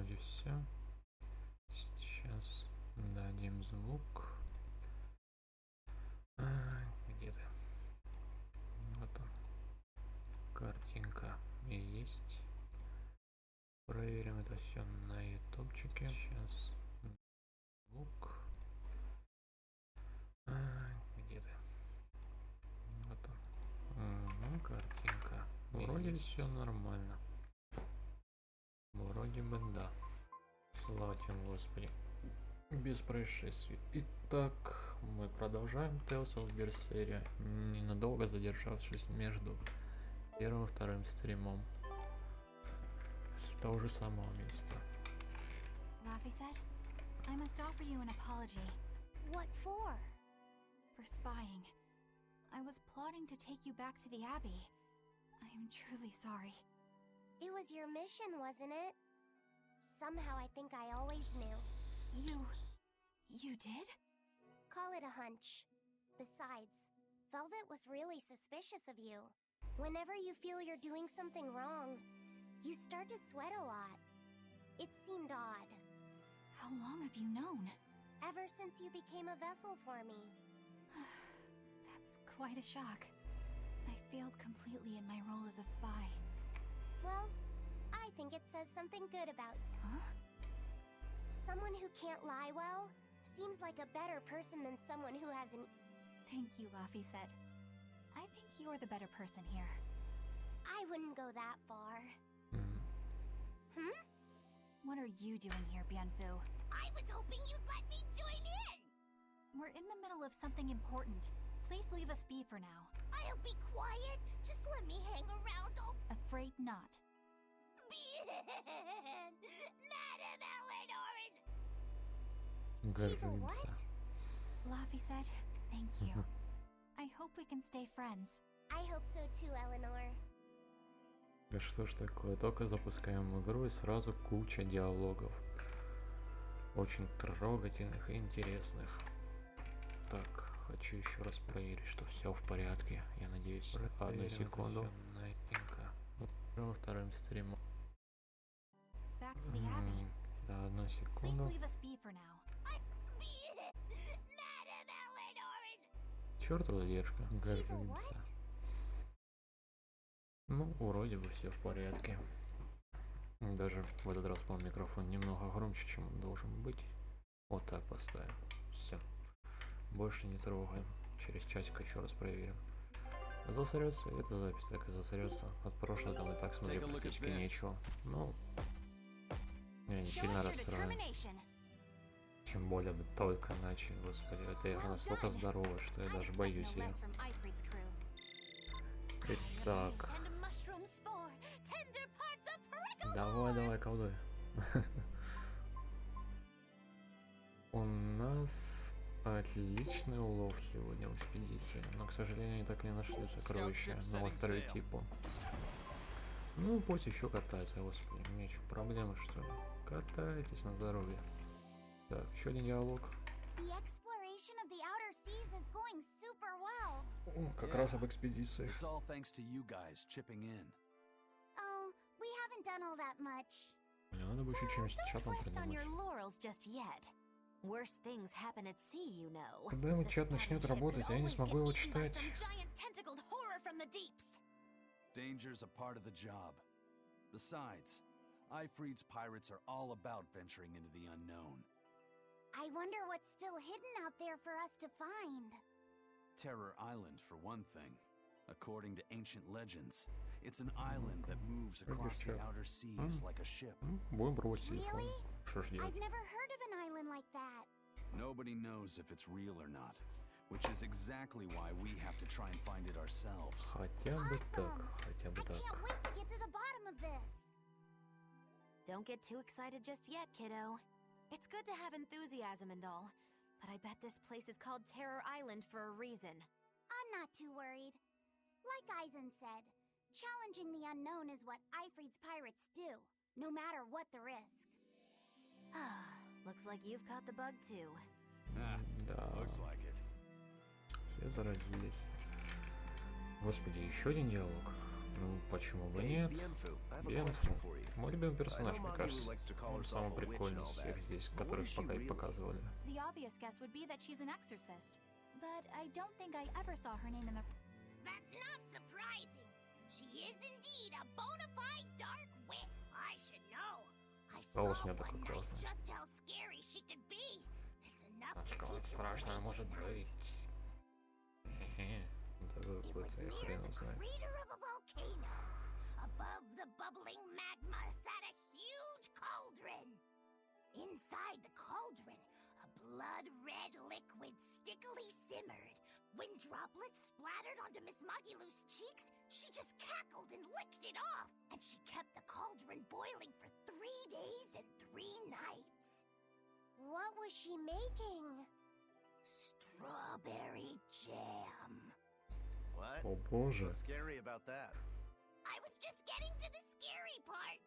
вроде все. Сейчас дадим звук. Где ты? Вот он. Картинка есть. Проверим это все на ютубчике. Сейчас звук. Где ты? Вот он. Картинка. Вроде все нормально. Вроде бы да. Слава тебе, Господи. Без происшествий. Итак, мы продолжаем Tales of Berseria, ненадолго задержавшись между первым и вторым стримом. С того же самого места. Laffy said, I must offer you an apology. What for? For spying. I was plotting to take you back to the Abbey. I am truly sorry. It was your mission, wasn't it? Somehow I think I always knew. You did? Call it a hunch. Besides, Velvet was really suspicious of you. Whenever you feel you're doing something wrong, you start to sweat a lot. It seemed odd. How long have you known? Ever since you became a vessel for me. That's quite a shock. I failed completely in my role as a spy. Well, I think it says something good about you. Huh? Someone who can't lie well seems like a better person than someone who hasn't. Thank you, Laffy said. I think you're the better person here. I wouldn't go that far. What are you doing here, Bienfu? I was hoping you'd let me join in! We're in the middle of something important. Please leave us be for now. I'll be quiet. Just let me hang around. Afraid not. Madam Eleanor is... Гордимся. Laffy said, thank you. I hope we can stay friends. I hope so too, Eleanor. Да что ж такое, только запускаем игру и сразу куча диалогов. Очень трогательных и интересных. Так, хочу еще раз проверить, что все в порядке. Я надеюсь. Одну секунду. Во вторым стримом. Back to the Abbey. Да, одну Please секунду. leave us be for now. Madam Eleanor is... Чёртова задержка. Гордимся. Ну, вроде бы все в порядке. Даже в этот раз, по-моему, микрофон немного громче, чем он должен быть. Вот так поставим. Все. Больше не трогаем. Через часик еще раз проверим. Засрется, эта запись так и засрется. От прошлого там и так смотреть практически нечего. Ну, я не сильно расстроен. Тем более мы только начали, господи, эта игра настолько здоровая, что я даже боюсь ее. Итак. Давай, колдуй. У нас отличный улов сегодня в экспедиции, но, к сожалению, они так и не нашли сокровища на острове Типу. Ну, пусть еще катается, господи, у меня еще проблемы, что ли. Катайтесь на здоровье. Так, еще один диалог. О, как раз об экспедициях. Мне надо бы еще чем-нибудь чатом придумать. Когда вот чат начнет работать, я не смогу его читать. Danger's a part of the job. Besides, Ifreed's pirates are all about venturing into the unknown. I wonder what's still hidden out there for us to find. Terror Island, for one thing. According to ancient legends, it's an island that moves across the outer seas like a ship. Будем брать телефон. Really? Что ж делать? I've never heard of an island like that. Nobody knows if it's real or not, which is exactly why we have to try and find it ourselves. Хотя бы так, хотя бы I так. can't wait to get to the bottom of this. Don't get too excited just yet, kiddo. It's good to have enthusiasm and all, but I bet this place is called Terror Island for a reason. I'm not too worried. Like Eisen said, challenging the unknown is what Ifreed's pirates do, no matter what the risk. Looks like you've caught the bug too. Да. Looks like it. Все заразились. Господи, еще один диалог. Ну, почему бы нет? Бенфу. Мой любимый персонаж, мне Magilou кажется, likes to call он herself самый a witch and прикольный all из that, всех здесь, but what которых is she пока и really? показывали. The obvious guess would be that she's an exorcist, but I don't think I ever saw her name in the. That's not surprising. She is indeed a bona fide dark witch. I should know. I saw Голос у неё one такой night классный. just how scary she could be. It's enough to Насколько keep you страшно awake может at night. быть. Хе-хе. Это It was какой-то я near хрен the знает. crater of a volcano. Above the bubbling magma sat a huge cauldron. Inside the cauldron, a blood-red liquid stickily simmered. When droplets splattered onto Miss Magilou's cheeks, she just cackled and licked it off. And she kept the cauldron boiling for 3 days and 3 nights. What was she making? Strawberry jam. What? О боже. What's scary about that? I was just getting to the scary part.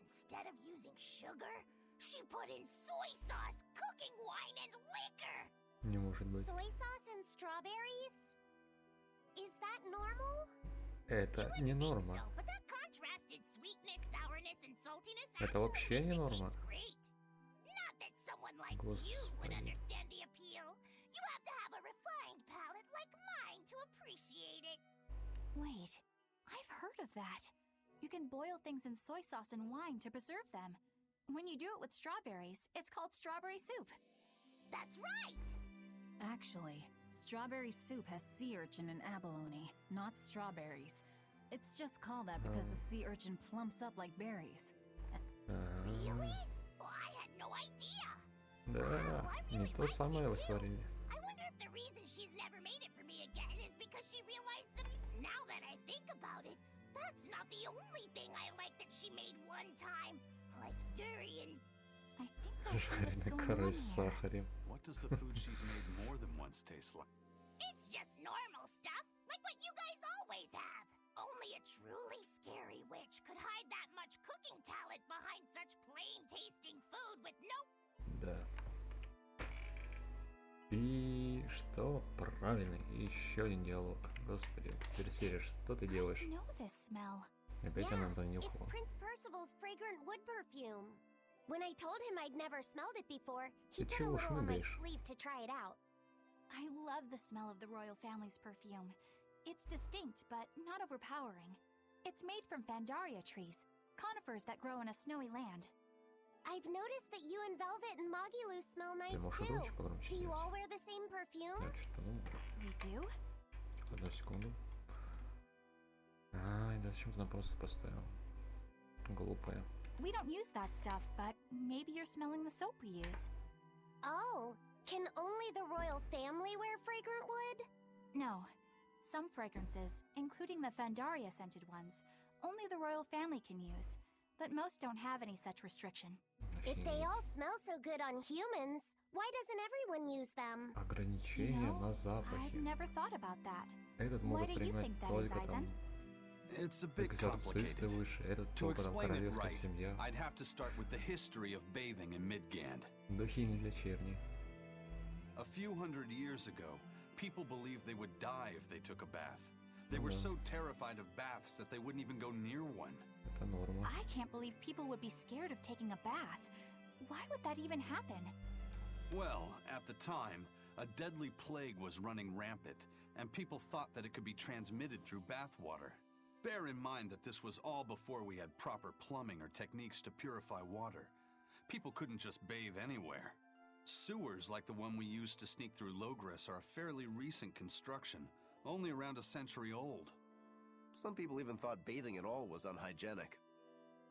Instead of using sugar, she put in soy sauce, cooking wine, and liquor. Не может быть. Soy sauce and strawberries? Is that normal? Это не норма. So, but that contrasted sweetness, sourness, and saltiness Это actually вообще не makes it норма. taste great. Not that someone like you would Господи. understand the appeal. You have to have a refined palate like mine to appreciate it. Wait, I've heard of that. You can boil things in soy sauce and wine to preserve them. When you do it with strawberries, it's called strawberry soup. That's right. Actually, strawberry soup has sea urchin and abalone, not strawberries. It's just called that because the sea urchin plumps up like berries. Really? Well, I had no idea. Да, не то самое вы сварили. I wonder if the reason she's never made it for me again is because she realized that now that I think about it, that's not the only thing I like that she made one time. Like durian. I think I see what's Жареный going король on с here. сахарем. What does the food she's made more than once taste like? It's just normal stuff, like what you guys always have. Only a truly scary witch could hide that much cooking talent behind such plain-tasting food with no... Да. И что? Правильно, еще один диалог. Господи, Берсерия, что ты делаешь? I know this smell. Опять она It's донюхала. Prince Percival's fragrant wood perfume. When I told him I'd never smelled it before, he Ты put a чего little on my шмыгаешь? sleeve to try it out. I love the smell of the royal family's perfume. It's distinct, but not overpowering. It's made from Fandaria trees, conifers that grow in a snowy land. I've noticed that you and Velvet and Magilou smell Ты nice можешь too. громче погромче Do you сделать? all wear the same perfume? Я что-то, ну, We do? одну секунду. Ай, да зачем ты на просто поставил? Глупая. We don't use that stuff, but maybe you're smelling the soap we use. Oh, can only the royal family wear fragrant wood? No. Some fragrances, including the Fandaria scented ones, only the royal family can use, but most don't have any such restriction. If they Офигеть. all smell so good on humans, why doesn't everyone use them? Ограничения на I've запахи. never thought about that. Этот Why могут do you принимать think that is, только там Eisen? It's a bit экзорцисты complicated. выше, этот To только там explain it королевская right, семья. I'd have to start with the history of bathing in Midgand. Духи не для черни. A few hundred years ago, people believed they would die if they took a bath. They were so terrified of baths that they wouldn't even go near one. Это норма. I can't believe people would be scared of taking a bath. Why would that even happen? Well, at the time, a deadly plague was running rampant, and people thought that it could be transmitted through bathwater. Bear in mind that this was all before we had proper plumbing or techniques to purify water. People couldn't just bathe anywhere. Sewers like the one we used to sneak through Logres are a fairly recent construction, only around a century old. Some people even thought bathing at all was unhygienic.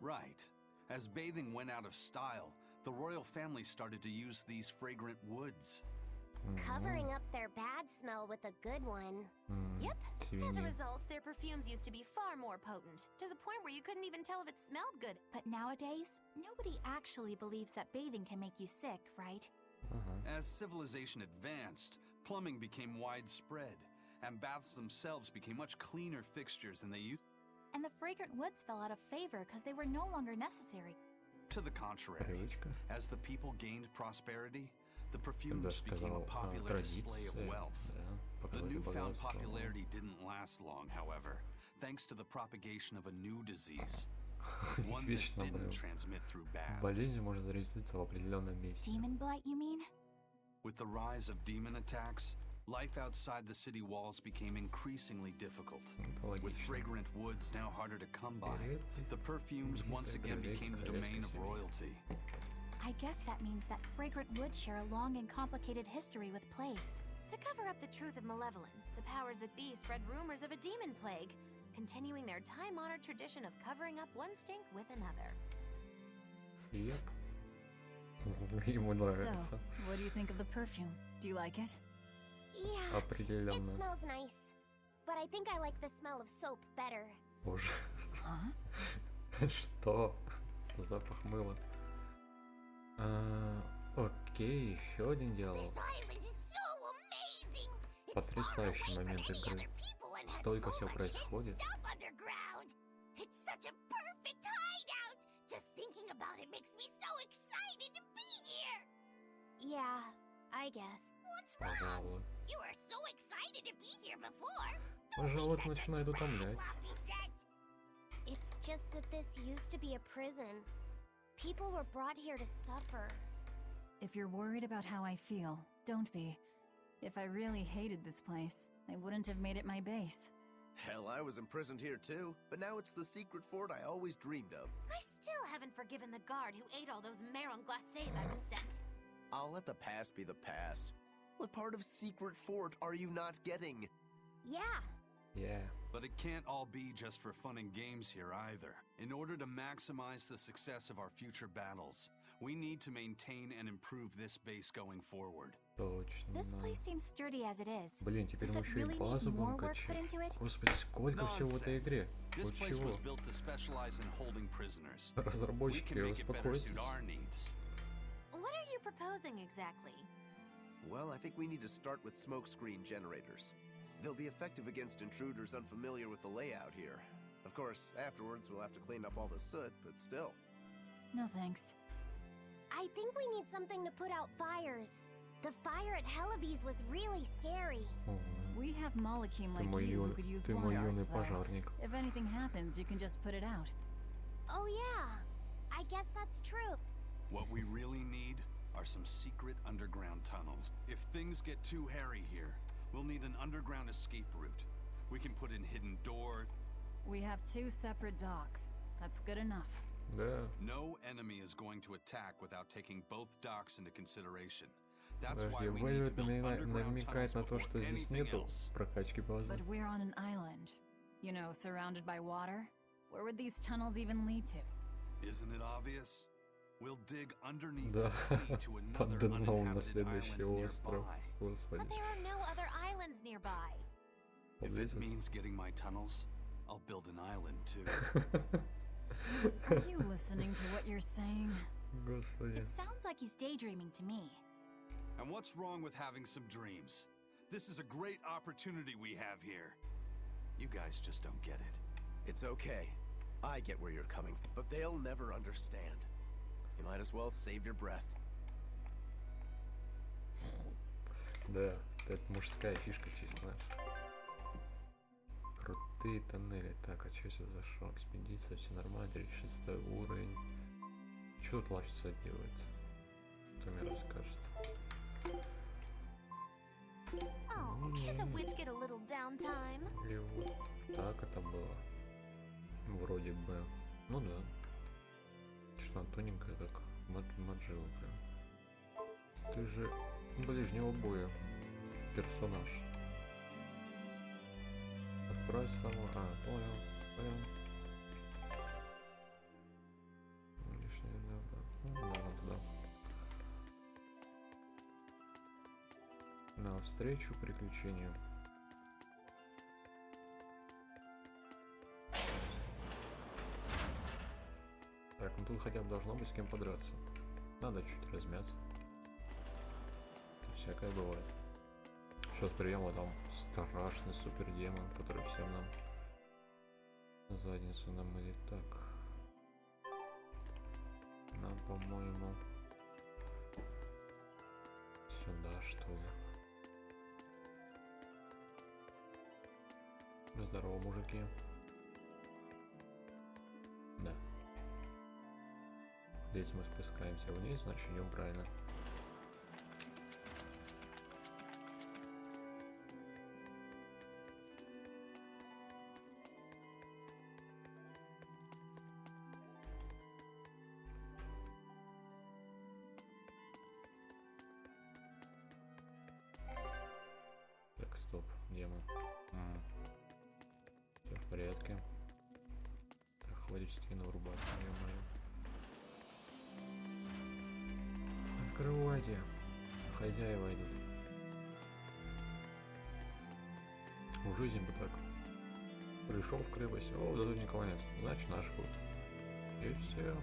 Right. As bathing went out of style, the royal family started to use these fragrant woods. Covering up their bad smell with a good one. Yep. As a Свиньи. result, their perfumes used to be far more potent, to the point where you couldn't even tell if it smelled good. But nowadays, nobody actually believes that bathing can make you sick, right? As civilization advanced, plumbing became widespread, and baths themselves became much cleaner fixtures than they used. And the fragrant woods fell out of favor because they were no longer necessary. To the contrary, Привычка. as the people gained prosperity, the Ты бы perfumes даже became a сказал, popular display of традиция. wealth. Да, The показатель newfound богатства. popularity didn't last long, however, thanks to the propagation of a new disease, У них One that вечно didn't transmit through baths. болезнь может зародиться в определенном месте. Demon blight, you mean? With the rise of demon attacks, life outside the city walls became increasingly difficult. Это With логично. fragrant woods now harder to come by, Редкость. the perfumes once again became the domain of royalty. I guess that means that fragrant wood share a long and complicated history with plagues. To cover up the truth of malevolence, the powers that be spread rumors of a demon plague, continuing their time-honored tradition of covering up one stink with another. Yep. Ему So, нравится. what do you think of the perfume? Do you like it? Yeah, it Определенно. smells nice. But I think I like the smell of soap better. Боже. Huh? Что? Запах мыла. Окей, еще один диалог. island is so amazing. Потрясающий момент игры. Столько всего происходит. It's such a perfect hideout. Just thinking about it makes me so excited to be here. Yeah, I guess. What's Пожалуй. You were so excited to be here before. Пожалуй, это начинает утомлять. It's just that this used to be a prison. People were brought here to suffer. If you're worried about how I feel, don't be. If I really hated this place, I wouldn't have made it my base. Hell, I was imprisoned here too, but now it's the secret fort I always dreamed of. I still haven't forgiven the guard who ate all those marron glacés I was sent. I'll let the past be the past. What part of secret fort are you not getting? Yeah. Yeah. But it can't all be just for fun and games here either. In order to maximize the success of our future battles, we need to maintain and improve this base going forward. Точно. This place seems sturdy as it is. Блин, теперь Does мы it еще и really базу need будем more work put качать. into it? Господи, сколько всего в этой игре. This Вот place чего. was built to specialize in holding prisoners. We Разработчики, can make it better успокойтесь. suit our needs. What are you proposing exactly? Well, I think we need to start with smokescreen generators. They'll be effective against intruders unfamiliar with the layout here. Of course, afterwards we'll have to clean up all the soot, but still. No thanks. I think we need something to put out fires. The fire at Hellebes was really scary. Мгм. We have Malakim Ты like мой you who юный, could use ты мой water юный arts, though. пожарник. If anything happens, you can just put it out. Oh yeah, I guess that's true. What we really need are some secret underground tunnels. If things get too hairy here, we'll need an underground escape route. We can put in hidden door. We have 2 separate docks. That's good enough. Да. No enemy is going to attack without taking both docks into consideration. That's Подожди, why we need to Вэльвет build underground намекает tunnels на то, before что здесь anything нету else. прокачки базы. But we're on an island. You know, surrounded by water. Where would these tunnels even lead to? Isn't it obvious? We'll dig underneath Да, the sea to под another дном на uninhabited следующий island остров. nearby. Господи. But there are no other islands nearby. If it This is- means getting my tunnels, I'll build an island too. Are you listening to what you're saying? Господи. It sounds like he's daydreaming to me. And what's wrong with having some dreams? This is a great opportunity we have here. You guys just don't get it. It's okay. I get where you're coming from, but they'll never understand. You might as well save your breath. Да, это мужская фишка, честно знаешь. Крутые тоннели. Так, а что сейчас зашел? Экспедиция, все нормально, 36 уровень. Что тут лавица делает? Кто мне расскажет? Oh, can't a witch get a little downtime? Или вот так это было? Вроде бы. Ну да. Что она тоненькая, как Маджила прям. Ты же ближнего боя персонаж. Отправь самого. Понял. Лишнее, да. Ну, ладно, туда. Навстречу приключениям. Так, ну тут хотя бы должно быть с кем подраться. Надо чуть размяться. Это всякое бывает. Сейчас прием, а там страшный супердемон, который всем нам задницу намылит. Так. Нам, по-моему, сюда, что ли. Здорово, мужики. Да. Здесь мы спускаемся вниз, значит идем правильно. Так, стоп, где мы? Все в порядке. Так, хватит стену врубаться, ё-моё. Открывайте. Хозяева идут. Уже зимба так. Пришел в крепость. О, да тут никого нет. Значит, наш будут. И все.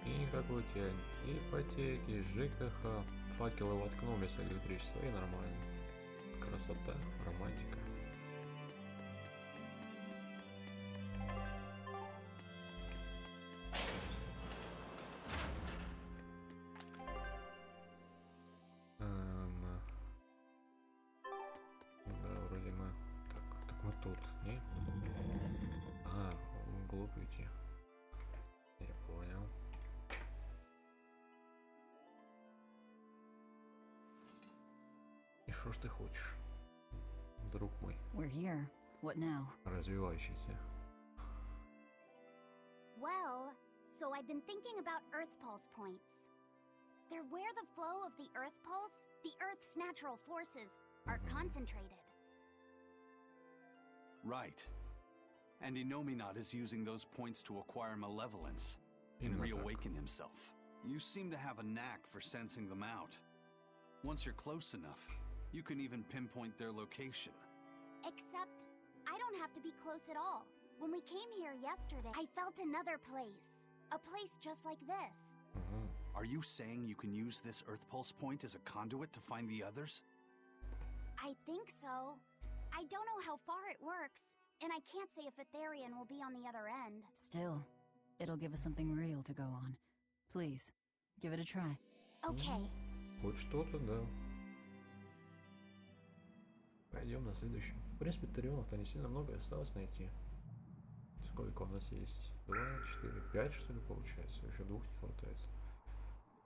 И никакой тень. Ипотеки, ЖКХ. Факелы воткнул вместо электричества. И нормально. Красота, романтика. Да, вроде мы... Так мы тут, не? А, мы глупо идти. Я понял. И что ж ты хочешь? Друг мой. We're here. What now? Развивающийся. Well, so I've been thinking about Earth Pulse points. They're where the flow of the Earth Pulse, the Earth's natural forces, are concentrated. Right. And Inominat is using those points to acquire malevolence and Именно так. reawaken himself. You seem to have a knack for sensing them out. Once you're close enough, you can even pinpoint their location. Except, I don't have to be close at all. When we came here yesterday, I felt another place. A place just like this. Are you saying you can use this Earth Pulse point as a conduit to find the others? I think so. I don't know how far it works, and I can't say if Etherian will be on the other end. Still, it'll give us something real to go on. Please, give it a try. Okay. Хоть что-то, да. Пойдем на следующий. В принципе, Тарионов-то не сильно много осталось найти. Сколько у нас есть? 2, 4, 5, что ли, получается? Еще 2 не хватает.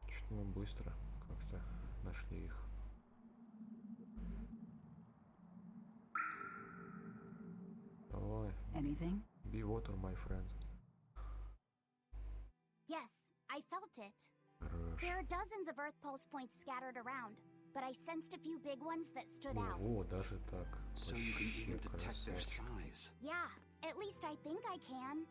Что-то мы быстро как-то нашли их. Давай. Anything? Be water, my friend. Yes, I felt it. Хорош. There are dozens of Earth Pulse points scattered around, but I sensed a few big ones that stood out. Ого, даже так. So you can Вообще even detect their красавчик. size. Yeah, at least I think I can.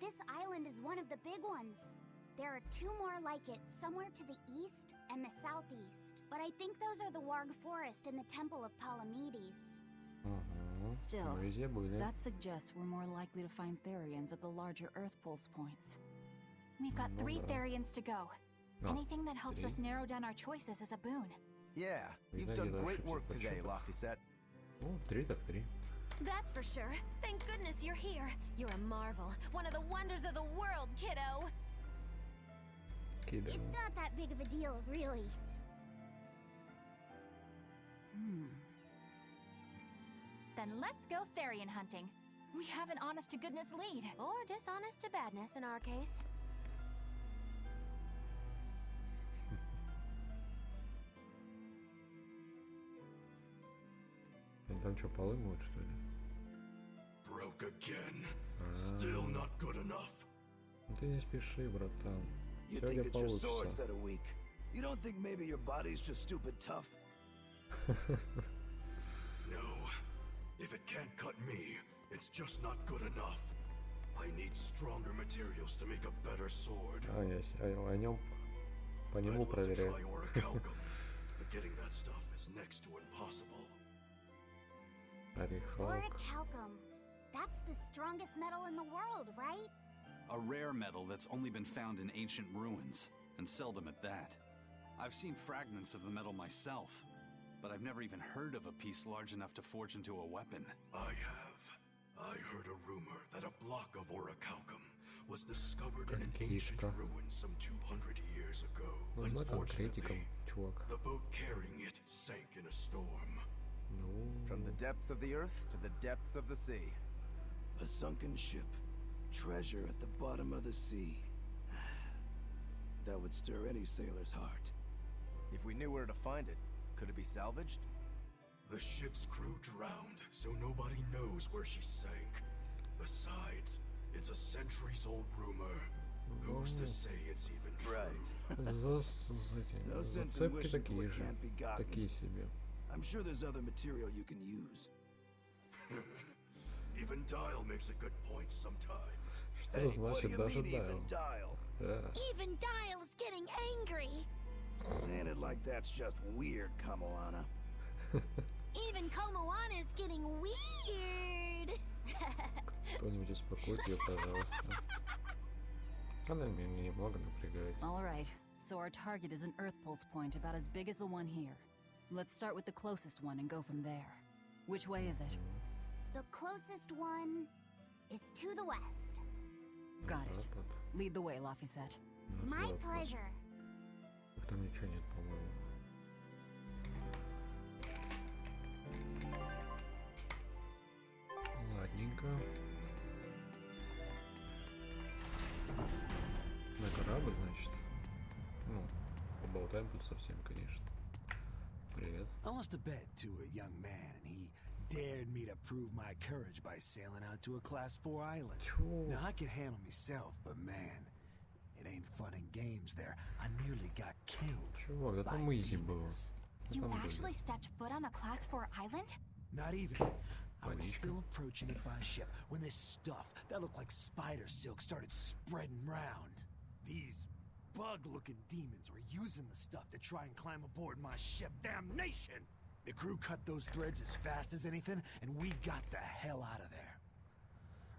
This island is one of the big ones. There are 2 more like it somewhere to the east and the southeast. But I think those are the Warg Forest and the Temple of Palamedes. Угу. Still, Мы везде были. that suggests we're more likely to find Therians at the larger Earth Pulse points. We've got Ну 3 да. Therians to go. А, Anything that helps 3. us narrow down our choices is a boon. Yeah, you've Видно, done где-то great ошибся work в today, подсчетах. Lafiset. Ну, 3 так 3. That's for sure. Thank goodness you're here. You're a marvel. One of the wonders of the world, kiddo. Кидаем. It's not that big of a deal, really. Then let's go Therian hunting. We have an honest-to-goodness lead. Or dishonest to badness in our case. Они там что, полы моют, что ли? Broke again. Still not good enough. Ну ты не спеши, братан. You Все у think тебя it's your swords получится. that are weak? You don't think maybe your body's just stupid tough? No. If it can't cut me, it's just not good enough. I need stronger materials to make a better sword. А, о нем по I'd нему love to проверяю. try orichalcum, but getting that stuff is next to impossible. Орехалк. Orichalcum. That's the strongest metal in the world, right? A rare metal that's only been found in ancient ruins, and seldom at that. I've seen fragments of the metal myself, but I've never even heard of a piece large enough to forge into a weapon. I have. I heard a rumor that a block of orichalcum was discovered in an ancient Конкретика. ruin some 200 years ago. Нужна конкретика, Unfortunately, чувак. the boat carrying it sank in a storm. Ну, From the depths of the earth to the depths of the sea. A sunken ship. Treasure at the bottom of the sea. that would stir any sailor's heart. If we knew where to find it, could it be salvaged? The ship's crew drowned, so nobody knows where she sank. Besides, it's a centuries-old rumor. Who's to say it's even true? No sense in Зацепки wishing for такие what же. can't be gotten. Такие себе. I'm sure there's other material you can use. Even Dial makes a good point sometimes. Что Hey, what do значит you даже mean even Дайл? dial? Да. Even Dial's getting angry. Saying it like that's just weird, Kamoana. Even Komoana's getting weird. Кто-нибудь успокойте ее, пожалуйста. Она меня немного напрягает. Alright, so our target is an Earth Pulse point about as big as the one here. Let's start with the closest one and go from there. Which way is it? The closest one is to the west. Got it. Запад. Lead the way, Lafayette. На My запад. pleasure. Их там ничего нет, по-моему. Ладненько. На корабль, значит. Ну, поболтаем тут совсем, конечно. Привет. I lost a bet to a young man, and he dared me to prove my courage by sailing out to a Class 4 island. Чё? Now, I can handle myself, but man, it ain't fun and games there. I nearly got killed. Чувак, да by там изи было. demons. You Там были. actually stepped foot on a Class 4 island? Not even. I was Водичка. still approaching it by ship when this stuff that looked like spider silk started spreading round. These bug-looking demons were using the stuff to try and climb aboard my ship. Damnation! The crew cut those threads as fast as anything, and we got the hell out of there.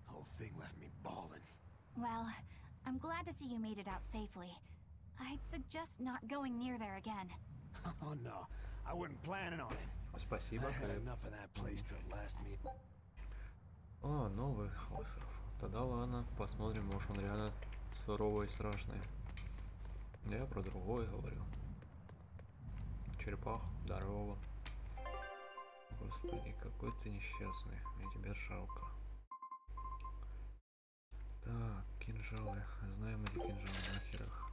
Whole thing left me bawling. Well, I'm glad to see you made it out safely. I'd suggest not going near there again. Oh no, I wasn't planning on it. Спасибо. I had Хлеб. enough of that place to last me. О, новый остров. Тогда ладно, посмотрим, может он реально суровый и страшный. Я про другое говорю. Черепах, здорово. Господи, какой ты несчастный. Мне тебя жалко. Так, кинжалы. Знаем эти кинжалы, нахер их.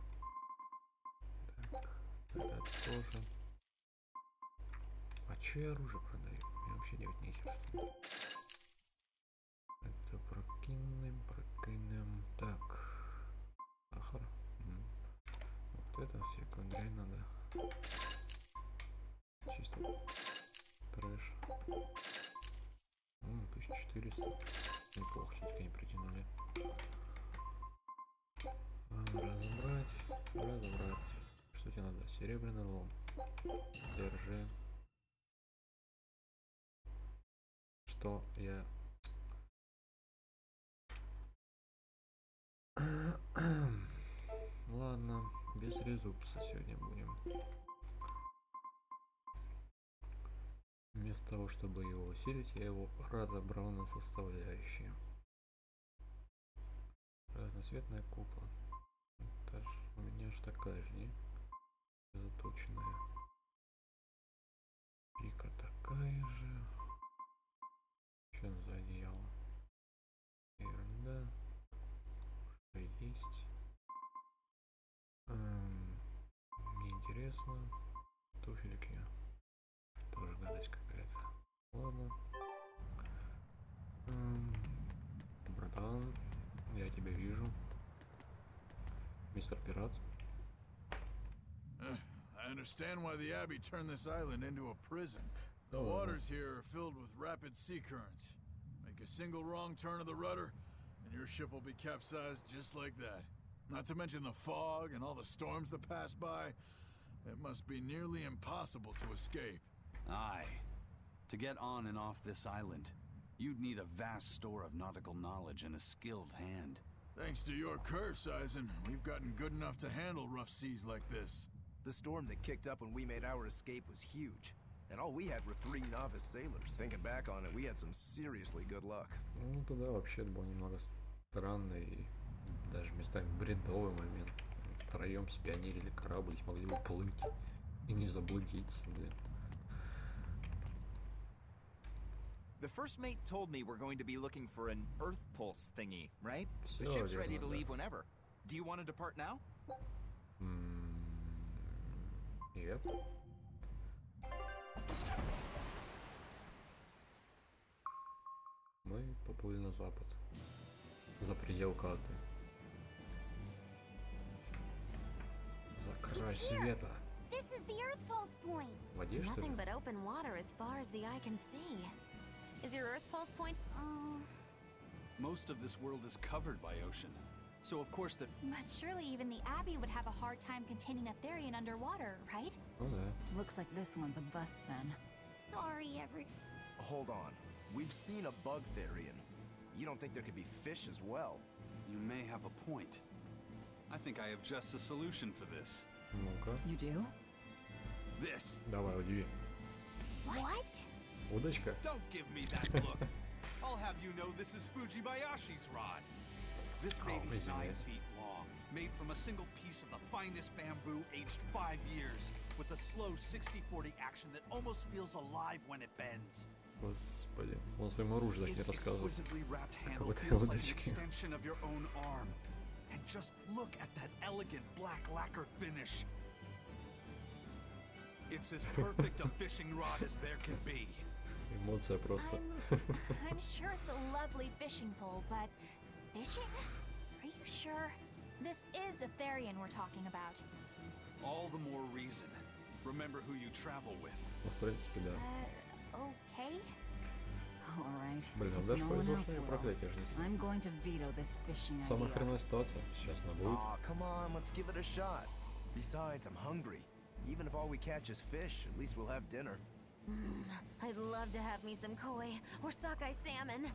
Так, это тоже. А че я оружие продаю? Мне вообще делать нехер, что ли? Это прокинем. Так. Сахар. Вот это все кондрей надо. Чисто трэш. 1400. Неплохо, чуть не притянули. Разобрать. Что тебе надо? Серебряный лом. Держи. Что я... Ладно, без резупса сегодня будем. Вместо того, чтобы его усилить, я его разобрал на составляющие. Разноцветная кукла. Это ж у меня ж такая же, не? Заточенная. Пика такая же. Что за одеяло? Ерунда. Уже есть. Неинтересно. Туфельки. Тоже гадость какая-то. Ладно. Братан, я тебя вижу. Мистер Пират. I understand why the Abbey turned this island into a prison. The Oh, waters here are filled with rapid sea currents. Make a single wrong turn of the rudder, and your ship will be capsized just like that. Not to mention the fog and all the storms that pass by. It must be nearly impossible to escape. Aye. To get on and off this island, you'd need a vast store of nautical knowledge and a skilled hand. Thanks to your curse, Eisen, we've gotten good enough to handle rough seas like this. The storm that kicked up when we made our escape was huge. And all we had were 3 novice sailors. Thinking back on it, we had some seriously good luck. Ну туда вообще было немного странно и даже местами бредовый момент. Втроем спионерили корабль, смогли уплыть и не заблудиться, блин. The first mate told me we're going to be looking for an Earth Pulse thingy, right? The Всё ship's ready верно, to да. leave whenever. Do you want to depart now? Yep. Мы поплыли на запад. За предел карты. За край света. This is the Earth Pulse point. В воде, что ли? Nothing but open water as far as the eye can see. Is your Earth Pulse point? Most of this world is covered by ocean. So of course the... But surely even the Abbey would have a hard time containing a Therian underwater, right? Ну да. Looks like this one's a bust then. Sorry, Hold on. We've seen a bug Therian. You don't think there could be fish as well? You may have a point. I think I have just a solution for this. Ну-ка. You do? This! Давай, удиви. What? Удочка. Don't give me that look! I'll have you know this is Fujibayashi's rod. This baby's 9 craziness. feet long, made from a single piece of the finest bamboo aged 5 years, with a slow 60-40 action that almost feels alive when it bends. Господи, он своему оружию так не Its рассказывал. exquisitely wrapped handle Вот этой feels like the удочки. extension of your own arm. And just look at that elegant black lacquer finish. It's as perfect a fishing rod as there can be. Эмоция просто. I'm sure it's a lovely fishing pole, but fishing? Are you sure? This is a Therian we're talking about. All the more reason. Remember who you travel with. Ну, в принципе, да. Okay? Alright. Блин, а If даже no по one else изображению will, проклятия жнецы. I'm going to veto this fishing Самая idea. хреновая ситуация. Сейчас она будет. Aw, come on, let's give it a shot. Besides, I'm hungry. Even if all we catch is fish, at least we'll have dinner. I'd love to have me some koi or sockeye salmon.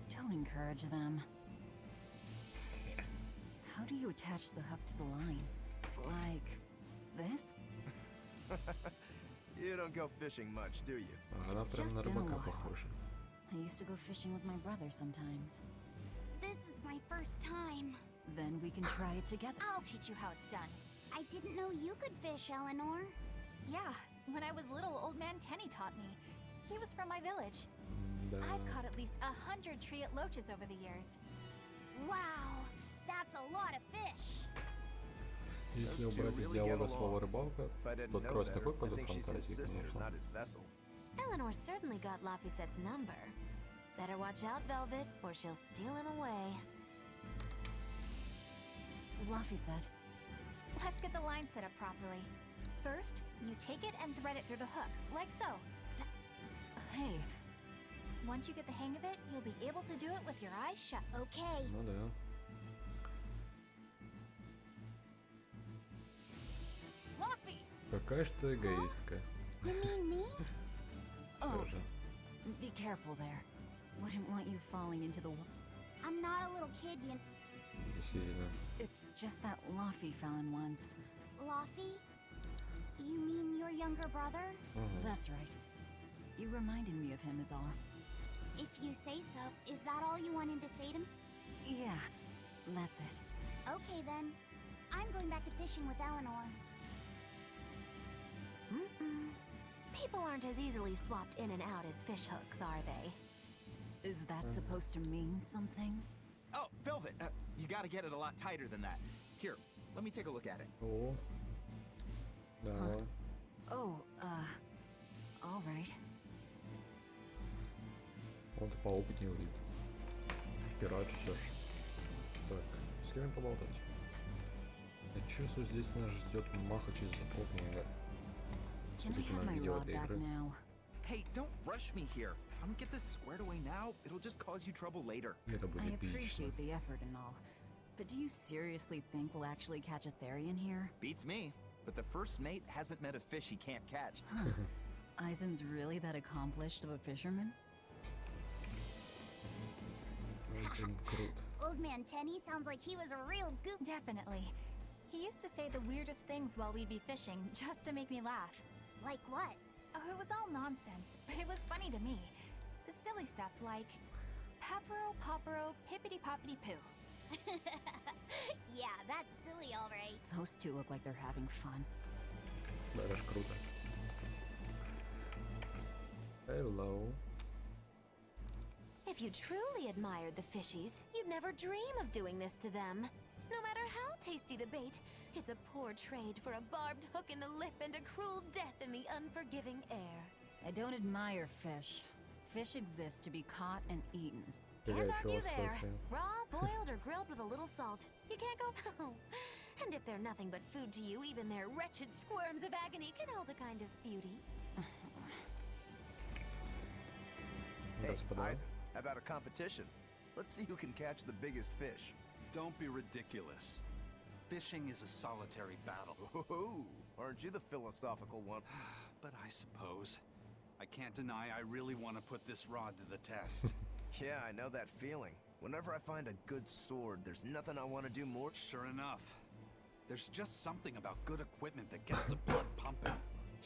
Don't encourage them. How do you attach the hook to the line? Like this? You don't go fishing much, do you? А она It's прям just на been a рыбака while. похожа. I used to go fishing with my brother sometimes. This is my first time. Then we can try it together. I'll teach you how it's done. I didn't know you could fish, Eleanor. Yeah, when I was little, old man Tenny taught me. He was from my village. Да. I've caught at least 100 treat loaches over the years. Wow, that's a lot of fish. Если Those two убрать из really get диалога along. слово рыбалка, If I didn't то know откроется better, такой I полет think she's his фантазии, sister, конечно. not his vessel. Eleanor certainly got Lafisette's number. Better watch out, Velvet, or she'll steal him away. Laphicet. Let's get the line set up properly. First, you take it and thread it through the hook, like so. Hey, Once you get the hang of it, you'll be able to do it with your eyes shut. Okay. Ну да. Laffy! Какая же ты эгоистка. You mean me? Oh, Тоже. be careful there. Wouldn't want you falling into the I'm not a little kid, you Действительно. It's just that Laffy fell in once. Laffy? You mean your younger brother? Ага. That's right. You reminded me of him is all. If you say so. Is that all you wanted to say to me? Yeah, that's it. Okay then. I'm going back to fishing with Eleanor. Mm-mm. People aren't as easily swapped in and out as fish hooks, are they? Is that supposed to mean something? Oh, Velvet, you gotta get it a lot tighter than that. Here, let me take a look at it. О. Давай. Oh, all right. Он-то поопытнее выглядит. Пират все ж. Так, с кем поболтать? Я чувствую, здесь нас ждет махач из опенинга. Can I Все-таки have нам my видео rod этой back игры. now? Hey, don't rush me here. If I don't get this squared away now, it'll just cause you trouble later. И это I будет эпично. appreciate the effort and all. But do you seriously think we'll actually catch a Therian here? Beats me. But the first mate hasn't met a fish he can't catch. Eisen's really that accomplished of a fisherman? Очень круто. Old man Tenny sounds like he was a real goop. Definitely. He used to say the weirdest things while we'd be fishing, just to make me laugh. Like what? Oh, it was all nonsense, but it was funny to me. The silly stuff like Papero, Popero, Pippity Poppity Poo. Yeah, that's silly, all right. Those two look like they're having fun. Да, это ж круто. Hello. If you truly admired the fishies, you'd never dream of doing this to them. No matter how tasty the bait, it's a poor trade for a barbed hook in the lip and a cruel death in the unforgiving air. I don't admire fish. Fish exist to be caught and eaten. Can't Какая argue there. философия. Raw, boiled, or grilled with a little salt. You can't go. And if they're nothing but food to you, even their wretched squirms of agony can hold a kind of beauty. Hey, Господа. Isaac, how about a competition? Let's see who can catch the biggest fish. Don't be ridiculous. Fishing is a solitary battle. Ooh, aren't you the philosophical one? But I suppose. I can't deny I really want to put this rod to the test. Yeah, I know that feeling. Whenever I find a good sword, there's nothing I want to do more. Sure enough. There's just something about good equipment that gets the blood pumping.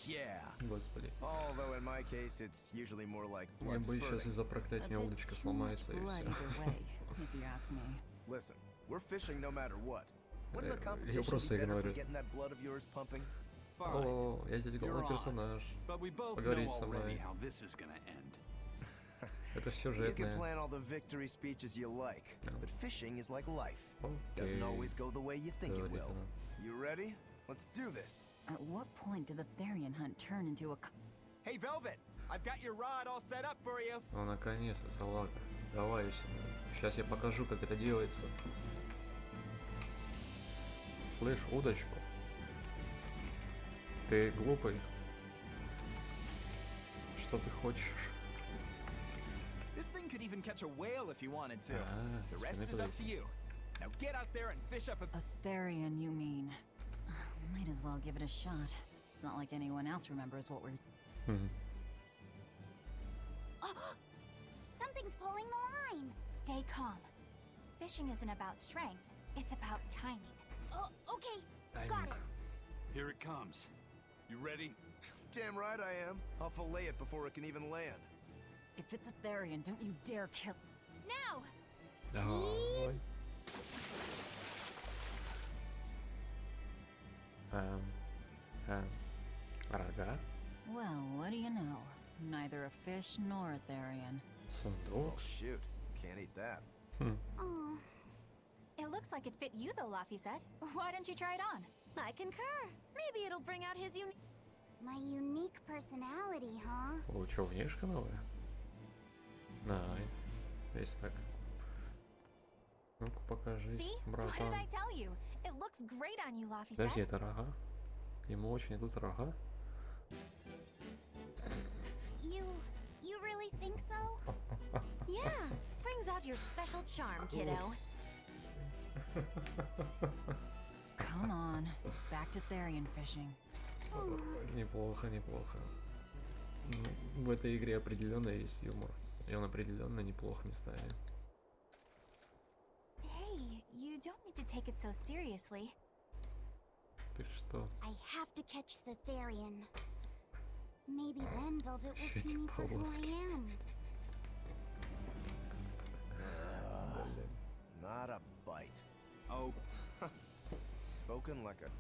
Yeah. Господи. Although in my case, it's usually more like Я blood боюсь, сейчас spurting. из-за проклятия удочка сломается и blood все. either way, if you ask me. Listen, we're fishing no matter what. Wouldn't the Я competition просто be better for игнорю. getting that blood of yours pumping? Fine. О, я здесь You're главный on. персонаж. But we both know Поговорить со already мной. how this is gonna end. Это You can сюжетное. plan all the victory speeches you like, but fishing is like life. Doesn't Окей. always go the way you think it will. Говорит You ready? Let's do this. At what point did the Therian hunt turn into a... Hey, Velvet! I've got your rod all set up for you. Ну, наконец-то, салага. Давай, сейчас я покажу, как это делается. Слышь, удочку. Ты глупый. Что ты хочешь? This thing could even catch a whale if you wanted to. Ah, The со rest спины is up to подойти. you. Now get out there and fish up a... A Therian, you mean? Might as well give it a shot. It's not like anyone else remembers what we're... Something's pulling the line. Stay calm. Fishing isn't about strength, it's about timing. Oh, okay. Got Тайминг. it. Here it comes. You ready? Damn right I am. I'll fillet it before it can even land. If it's a Therian, don't you dare kill... Now! Давай. Рога. Well, what do you know? Neither a fish nor a Therian. Сундук. Oh, shoot. Can't eat that. Oh, It looks like it fit you though, Laphicet. Why don't you try it on? I concur. Maybe it'll bring out his my unique personality, huh? О, что, внешка новая? Найс. Если так. Ну-ка, покажись, See? What братан. did I tell you? It looks great on you, Подожди, Laphicet. это рога? Ему очень идут рога? You really think so? Yeah, brings out your special charm, kiddo. Come on, back to Therian fishing. Неплохо, неплохо. Ну, в этой игре определенно есть юмор. И он определенно неплох местами. Hey, you don't need to take it so seriously. Ты что? I have to catch the Therian. Maybe then Velvet will see Эти me for who полоски. I am. Not a bite. Oh, Spoken like a...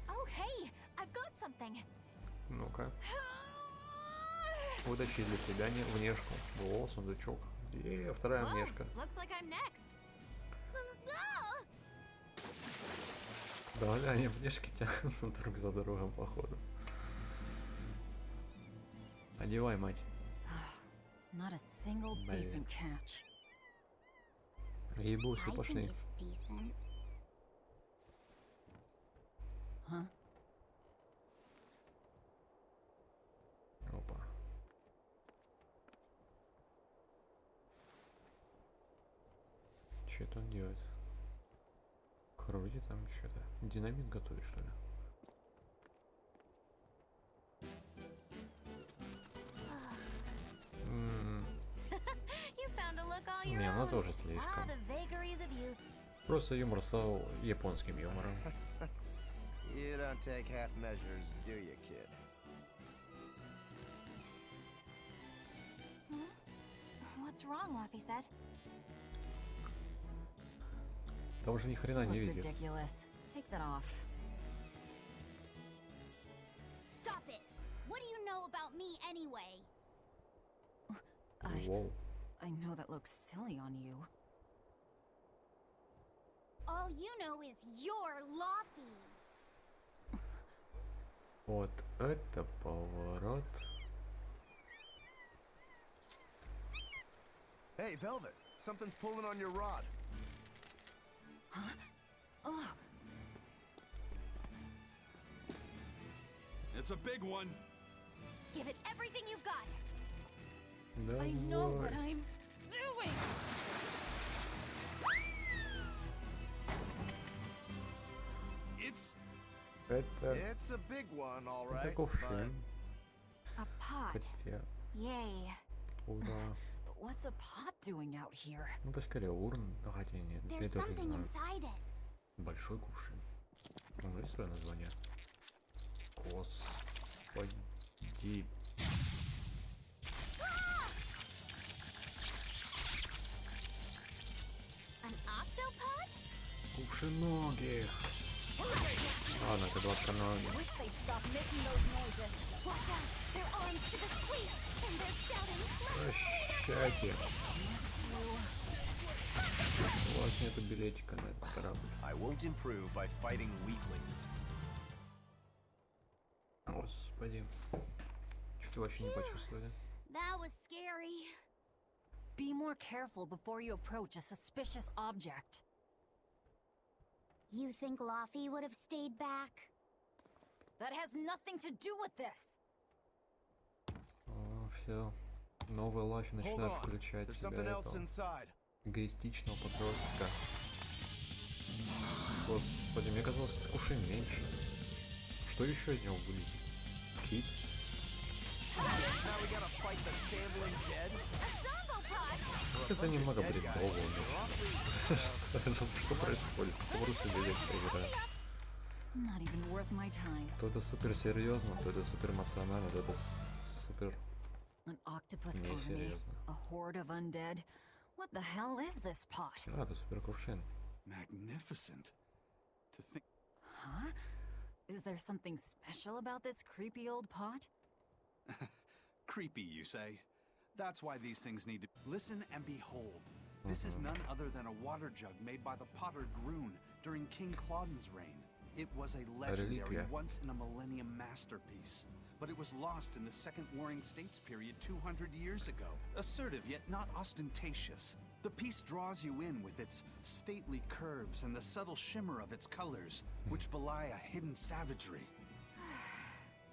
Oh, hey, I've got something. Ну-ка. Вытащи для тебя внешку. О, сундучок. И вторая Whoa, внешка. looks like I'm next. Да, они внешки тянутся друг за другом, походу. Одевай, мать. Not a single Блин. decent catch. Ебусы I пошли. think it's decent. Huh? Опа. Что это он делает? Крутит там что-то. Динамит готовит, что ли? You found a look all your Не, она own. тоже Ah, слишком. the vagaries of youth. Просто юмор стал японским юмором. You don't take half measures, do you, kid? What's wrong, Laphicet? Там уже ни хрена You не look видит. ridiculous. Take that off. Stop it! What do you know about me anyway? Воу. I know that looks silly on you. All you know is you're Laffy. Вот это поворот. Hey, Velvet, something's pulling on your rod. Huh? Oh, It's a big one. Give it everything you've got. I know Давай. what I'm doing! It's Это It's a big one, all right. это кувшин. A pot. Хотя, Yay. ура. But what's a pot doing out here? Ну, это скорее урн. Да, хотя нет, я There's даже не something знаю. inside it. Большой кувшин. Ну, есть свое название. Господи. An octopod? Кувшиноги. Ладно, это два ноги. Wish they'd stop making those noises. Watch out! Their arms to the squeak, and they're shouting. Прощайте. У вас нету билетика на этот корабль. I won't improve by fighting weaklings. Господи. Чуть вообще не почувствовали. That was scary. Be more careful before you approach a suspicious object. You think Laffy would have stayed back? That has nothing to do with this! Все. Новый Лафи Hold начинает on. включать в There's себя something else этого inside. эгоистичного подростка. Господи, мне казалось, это кувшин меньше. Что еще из него вылезет? Кит? Now we gotta fight the shambling dead. Это немного бредово. Что происходит? Вру себе весь игра. Not even worth my time. То это супер серьезно, то это супер эмоционально, то это супер An octopus army, несерьезно. a horde of undead. What the hell is this pot? А, это супер кувшин. magnificent. To think Huh? Is there something special about this creepy old pot? creepy, you say? That's why these things need to listen and behold. This is none other than a water jug made by the potter Groon during King Clauden's reign. It was a legendary, Reliquia. once-in-a-millennium masterpiece, but it was lost in the Second Warring States period 200 years ago. Assertive, yet not ostentatious. The piece draws you in with its stately curves and the subtle shimmer of its colors, which belie a hidden savagery.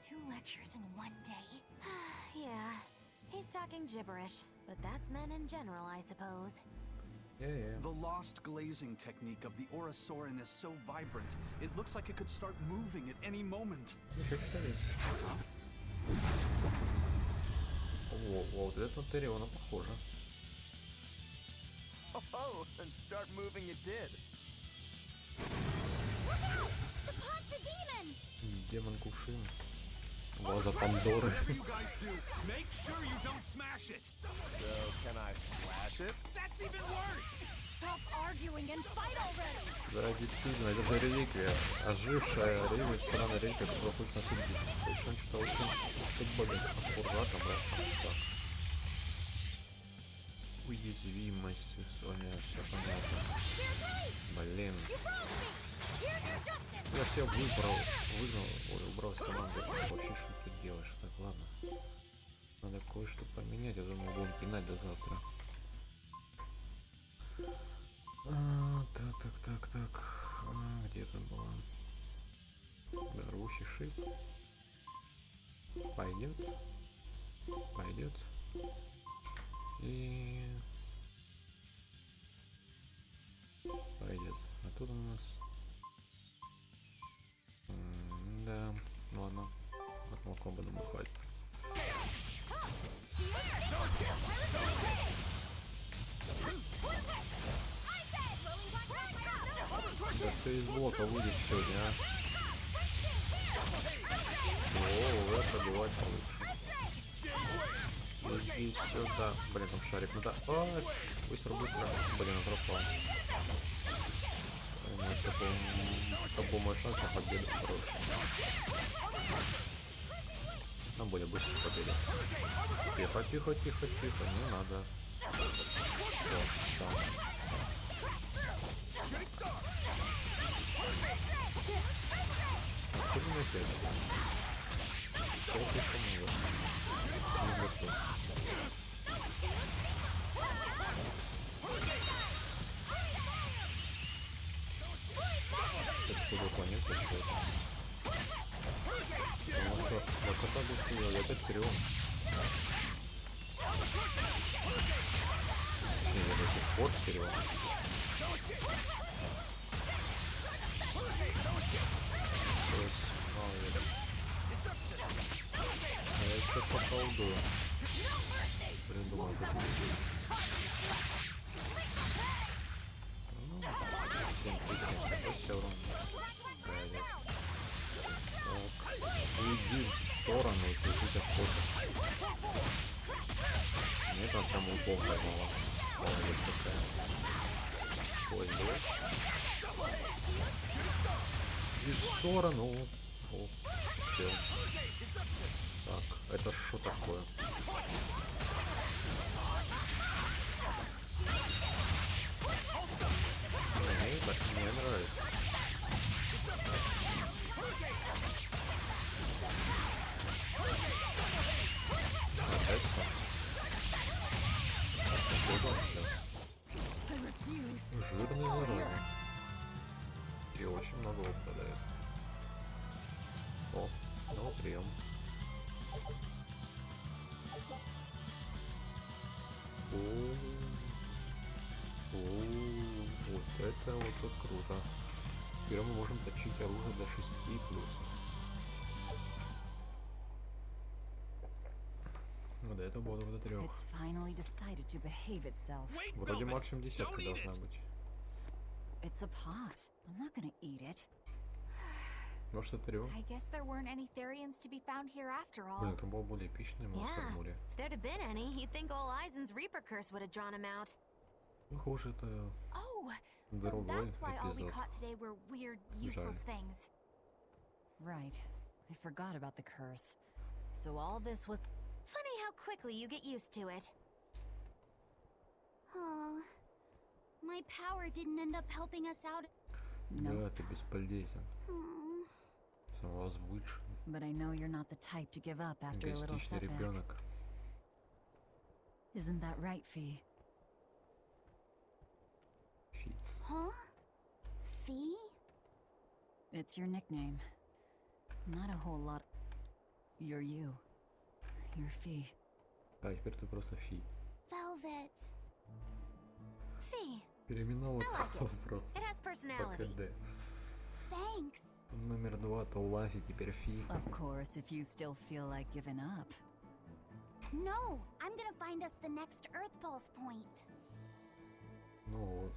2 lectures in one day. Yeah, he's talking gibberish, but that's men in general, I suppose. Yeah. The lost glazing technique of the Orosaurin is so vibrant, it looks like it could start moving at any moment. Еще что есть? О, вот это на Териона похоже. Oh, and start moving it did. Look out! The pot's a demon! Демон кувшин. Ваза Пандоры. Whatever you guys do, make sure you don't smash it. So, can I slash it? That's even worse. Stop arguing and fight already! Да, действительно, это же реликвия. Ожившая реликвия, цена реликвия, которая хочет нас убить. То есть он что-то очень тут более аккуратно, да? Так. Уязвимость, все понятно. Блин. Я все убрал с команды. Вообще, что ты делаешь? Так, ладно. Надо кое-что поменять. Я думаю, будем пинать до завтра. Так. Где это было? Да, рвущий шип. Пойдет. И... пойдет. А тут у нас... да, ладно. Одного комбо, думаю, хватит. Да ты из блока выйдешь сегодня, а? О, пробивать получше. Иди сюда. Блин, там шарик. Ну да. Быстро. Блин, он пропал. Это был мой шанс на победу хороший. Нам более быстро победа. Тихо. Не надо. О, встал. Откуда на 5? 5 это много. Не готов. Откуда понять, что это? Потому что до кота быстрее, я опять перевод. Точнее, я до сих пор перевод. То есть, молодец. А я еще поколдую. Придумал такую силу. Ну, всем прикинь, это все равно. Так, уйди в сторону, если ты так хочешь. Нет, она прям упор поймала. Молодец какая. Ой, блядь. И в сторону. О, все. Так, это что такое? Мне так не нравится. Опять что? Жирный зараза. И очень много опыта дает. О, ну прием. Вот это вот тут круто. Теперь мы можем точить оружие до 6 плюс. До этого было до 3. Вроде максимум 10 должна быть. It's a pot. I'm not gonna eat it. Может это 3? I guess there weren't any Therians to be found here after all. Блин, это был более эпичный монстр в море. If there'd have been any, you'd think old Eisen's Reaper curse would have drawn him out. Похоже, это Oh, so другой that's why all we эпизод. caught today were weird, useless things. Right. I forgot about the curse. So all this was... Funny how quickly you get used to it. Oh, my power didn't end up helping us out. Да, ты бесполезен. Hmm. Самовозвышен. But I know you're not the type to give up after a little Эгоистичный setback. ребенок. Isn't that right, Fee? Фиц. Huh? Fee? It's your nickname. Not a whole lot. You're you. You're Fee. А теперь ты просто Фи. Velvet. Fee, Переименован I like it. просто it has по personality. КД. Thanks. Номер 2 то Лафи, теперь Фи. Of course, if you still feel like giving up. No, I'm gonna find us the next Earth Pulse point. Ну вот.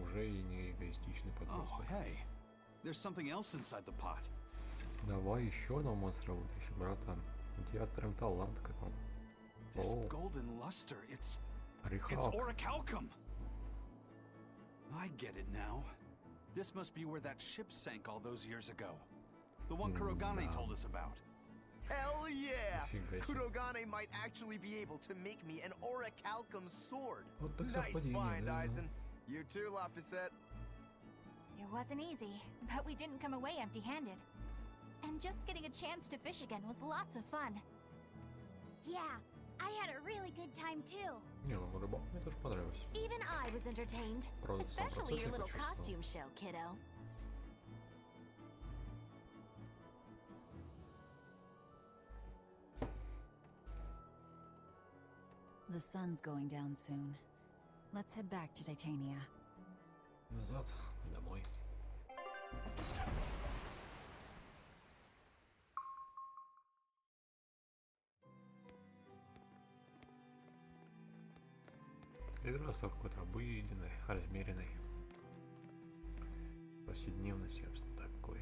Уже и не эгоистичный Oh, подросток. hey. There's something else inside the pot. Давай еще одного монстра вытащим, братан. У тебя прям талант к этому. This О, golden luster, it's орехалк. orichalcum. I get it now. This must be where that ship sank all those years ago. The one Kurogane Да. told us about. Hell yeah! Нифига себе. Kurogane might actually be able to make me an orichalcum sword. Вот так Nice совпадение, find, да. Eisen. You too, Laphicet. It wasn't easy, but we didn't come away empty-handed. And just getting a chance to fish again was lots of fun. Yeah, I had a really good time too. Не, ну рыбалка мне тоже понравилась. Even I was entertained. Правда, сам Especially процесс your я little почувствовал. costume show, kiddo. The sun's going down soon. Let's head back to Titania. Назад, домой. Передрался какой-то обыденный, размеренный. Повседневность, собственно, такой.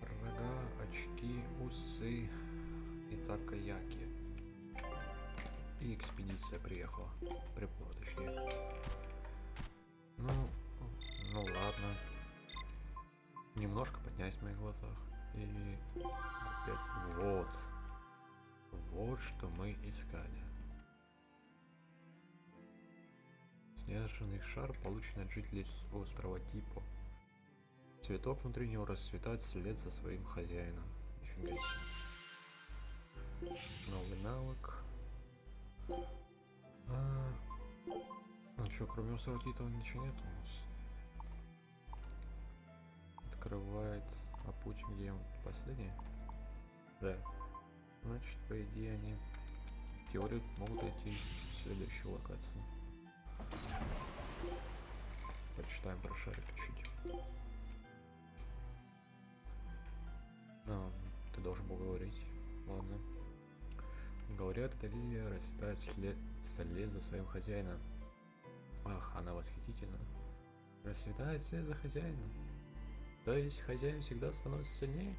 Рога, очки, усы и такаяки. И экспедиция приехала. Приплыла, точнее. Ну ладно. немножко поднялись в моих глазах. И опять вот. Вот что мы искали. Снежный шар, полученный от жителей острова Типо. Цветок внутри него расцветает вслед за своим хозяином. Нифига себе. Новый навык. Ну что, кроме острова Типо ничего нет у нас? Открывает. А путь где он? Последний? Да. Значит, по идее, они в теории могут идти в следующую локацию. Почитаем про шарик чуть. Ты должен был говорить. Ладно. Говорят, эта лилия расцветает вслед за своим хозяином. Ах, она восхитительна. Расцветает вслед за хозяином. То есть хозяин всегда становится сильнее?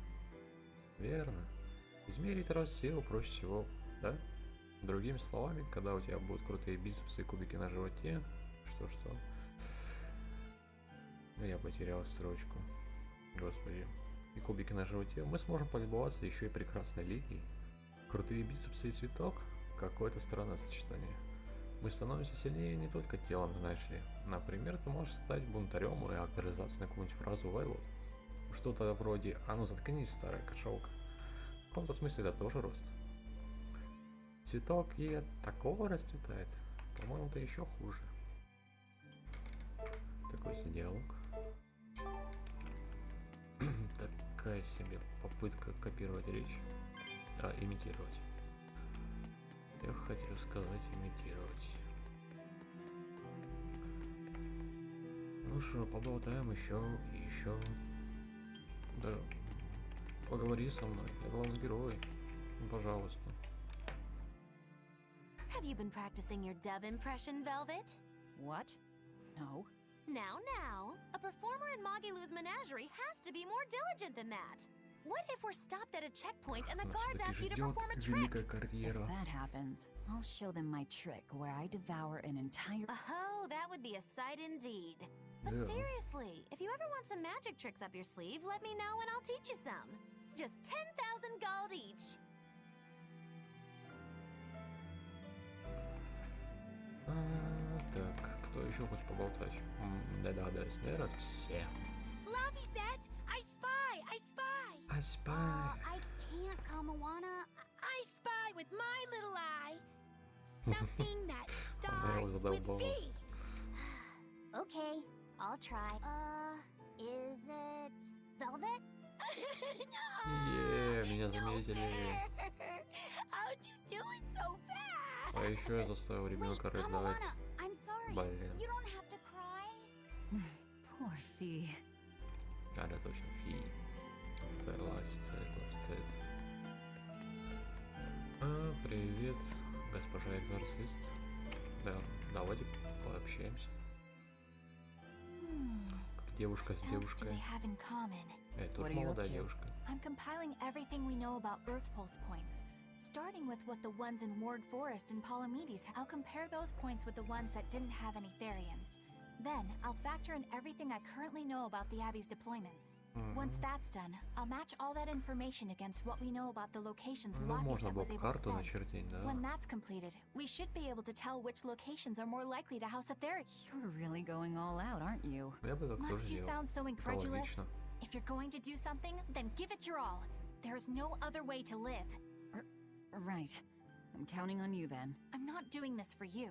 Верно. Измерить рост сил проще всего, да? Другими словами, когда у тебя будут крутые бицепсы и кубики на животе, что? Я потерял строчку. Господи. И кубики на животе, мы сможем полюбоваться еще и прекрасной линией. Крутые бицепсы и цветок? Какое-то странное сочетание. Мы становимся сильнее не только телом, знаешь ли. Например, ты можешь стать бунтарем и огрызаться на какую-нибудь фразу Вайлот. Что-то вроде «А ну заткнись, старая кошелка». В каком-то смысле это тоже рост. Цветок и от такого расцветает. По-моему, это еще хуже. Такой себе диалог. Такая себе попытка копировать речь. Имитировать. Я хотел сказать имитировать. Ну что, поболтаем еще и еще. Да, поговори со мной, я главный герой. Ну, пожалуйста. Have you been practicing your dove impression, Velvet? What? No. Now, a performer in Magilou's menagerie has to be more diligent than that. What if we're stopped at a checkpoint and the guards ask you to perform a trick? If that happens, I'll show them my trick where I devour an entire... Oh, that would be a sight indeed. But Yeah. seriously, if you ever want some magic tricks up your sleeve, let me know and I'll teach you some. Just 10,000 gold each. Так, кто еще хочет поболтать? Да-да-да, наверное, все. Lavi said, I spy! I spy! I spy. I can't, Kamawana. I spy with my little eye! Something that Наверное, starts with задолбала. V! Okay, I'll try. Is it Velvet? No! Меня заметили. How'd you do it so fast? А еще я заставил Wait, ребенка рыдать. Kamawana, I'm sorry. Блин. You don't have to cry. Poor Fee. Да, точно, фи. Это лафцет. Привет, госпожа экзорцист. Да, давайте пообщаемся. Как девушка с What else do девушкой. they have in common? Это What тоже are you up молодая to? девушка. I'm compiling everything we know about Earth Pulse points. Starting with what the ones in Ward Forest and Palamedes, I'll compare those points with the ones that didn't have any Therians. Then, I'll factor in everything I currently know about the Abbey's deployments. Once that's done, I'll match all that information against what we know about the locations Ну, Lafayette можно было was бы able to карту sense. начертить, да? When that's completed, we should be able to tell which locations are more likely to house a Therian. You're really going all out, aren't you? Я бы так тоже Must you сделал. sound so incredulous? логично. If you're going to do something, then give it your all. There is no other way to live. Right. I'm counting on you then. I'm not doing this for you.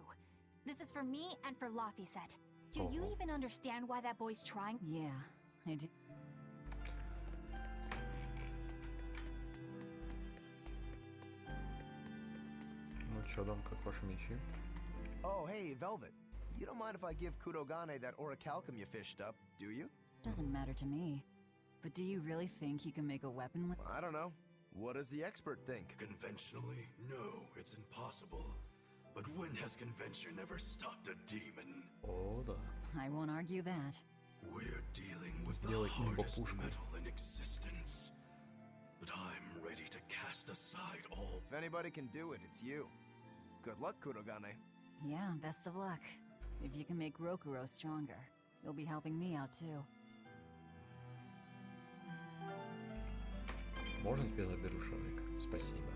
This is for me and for Lafayette. Do you even understand why that boy's trying? Yeah, I do. Ну чё там, как ваши мечи? Oh, hey, Velvet. You don't mind if I give Kudogane that orichalcum you fished up, do you? Doesn't matter to me. But do you really think you can make a weapon with... I don't know. What does the expert think? Conventionally, no, it's impossible. But when has convention ever stopped a demon? О, да. I won't argue that. We're dealing with the Сделать hardest имба-пушку. metal in existence. But I'm ready to cast aside all. If anybody can do it, it's you. Good luck, Kudogane. Yeah, best of luck. If you can make Rokuro stronger, you'll be helping me out too. Можно тебе заберу шарик? Спасибо.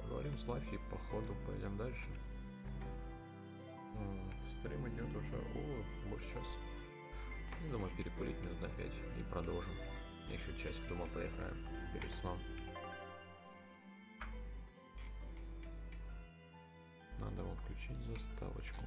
Поговорим с Лафи, по ходу пойдем дальше. Стрим идет уже больше часа. Я думаю, перекурить минут на 5 и продолжим. Еще часик, думал, поиграем перед сном. Надо вот включить заставочку.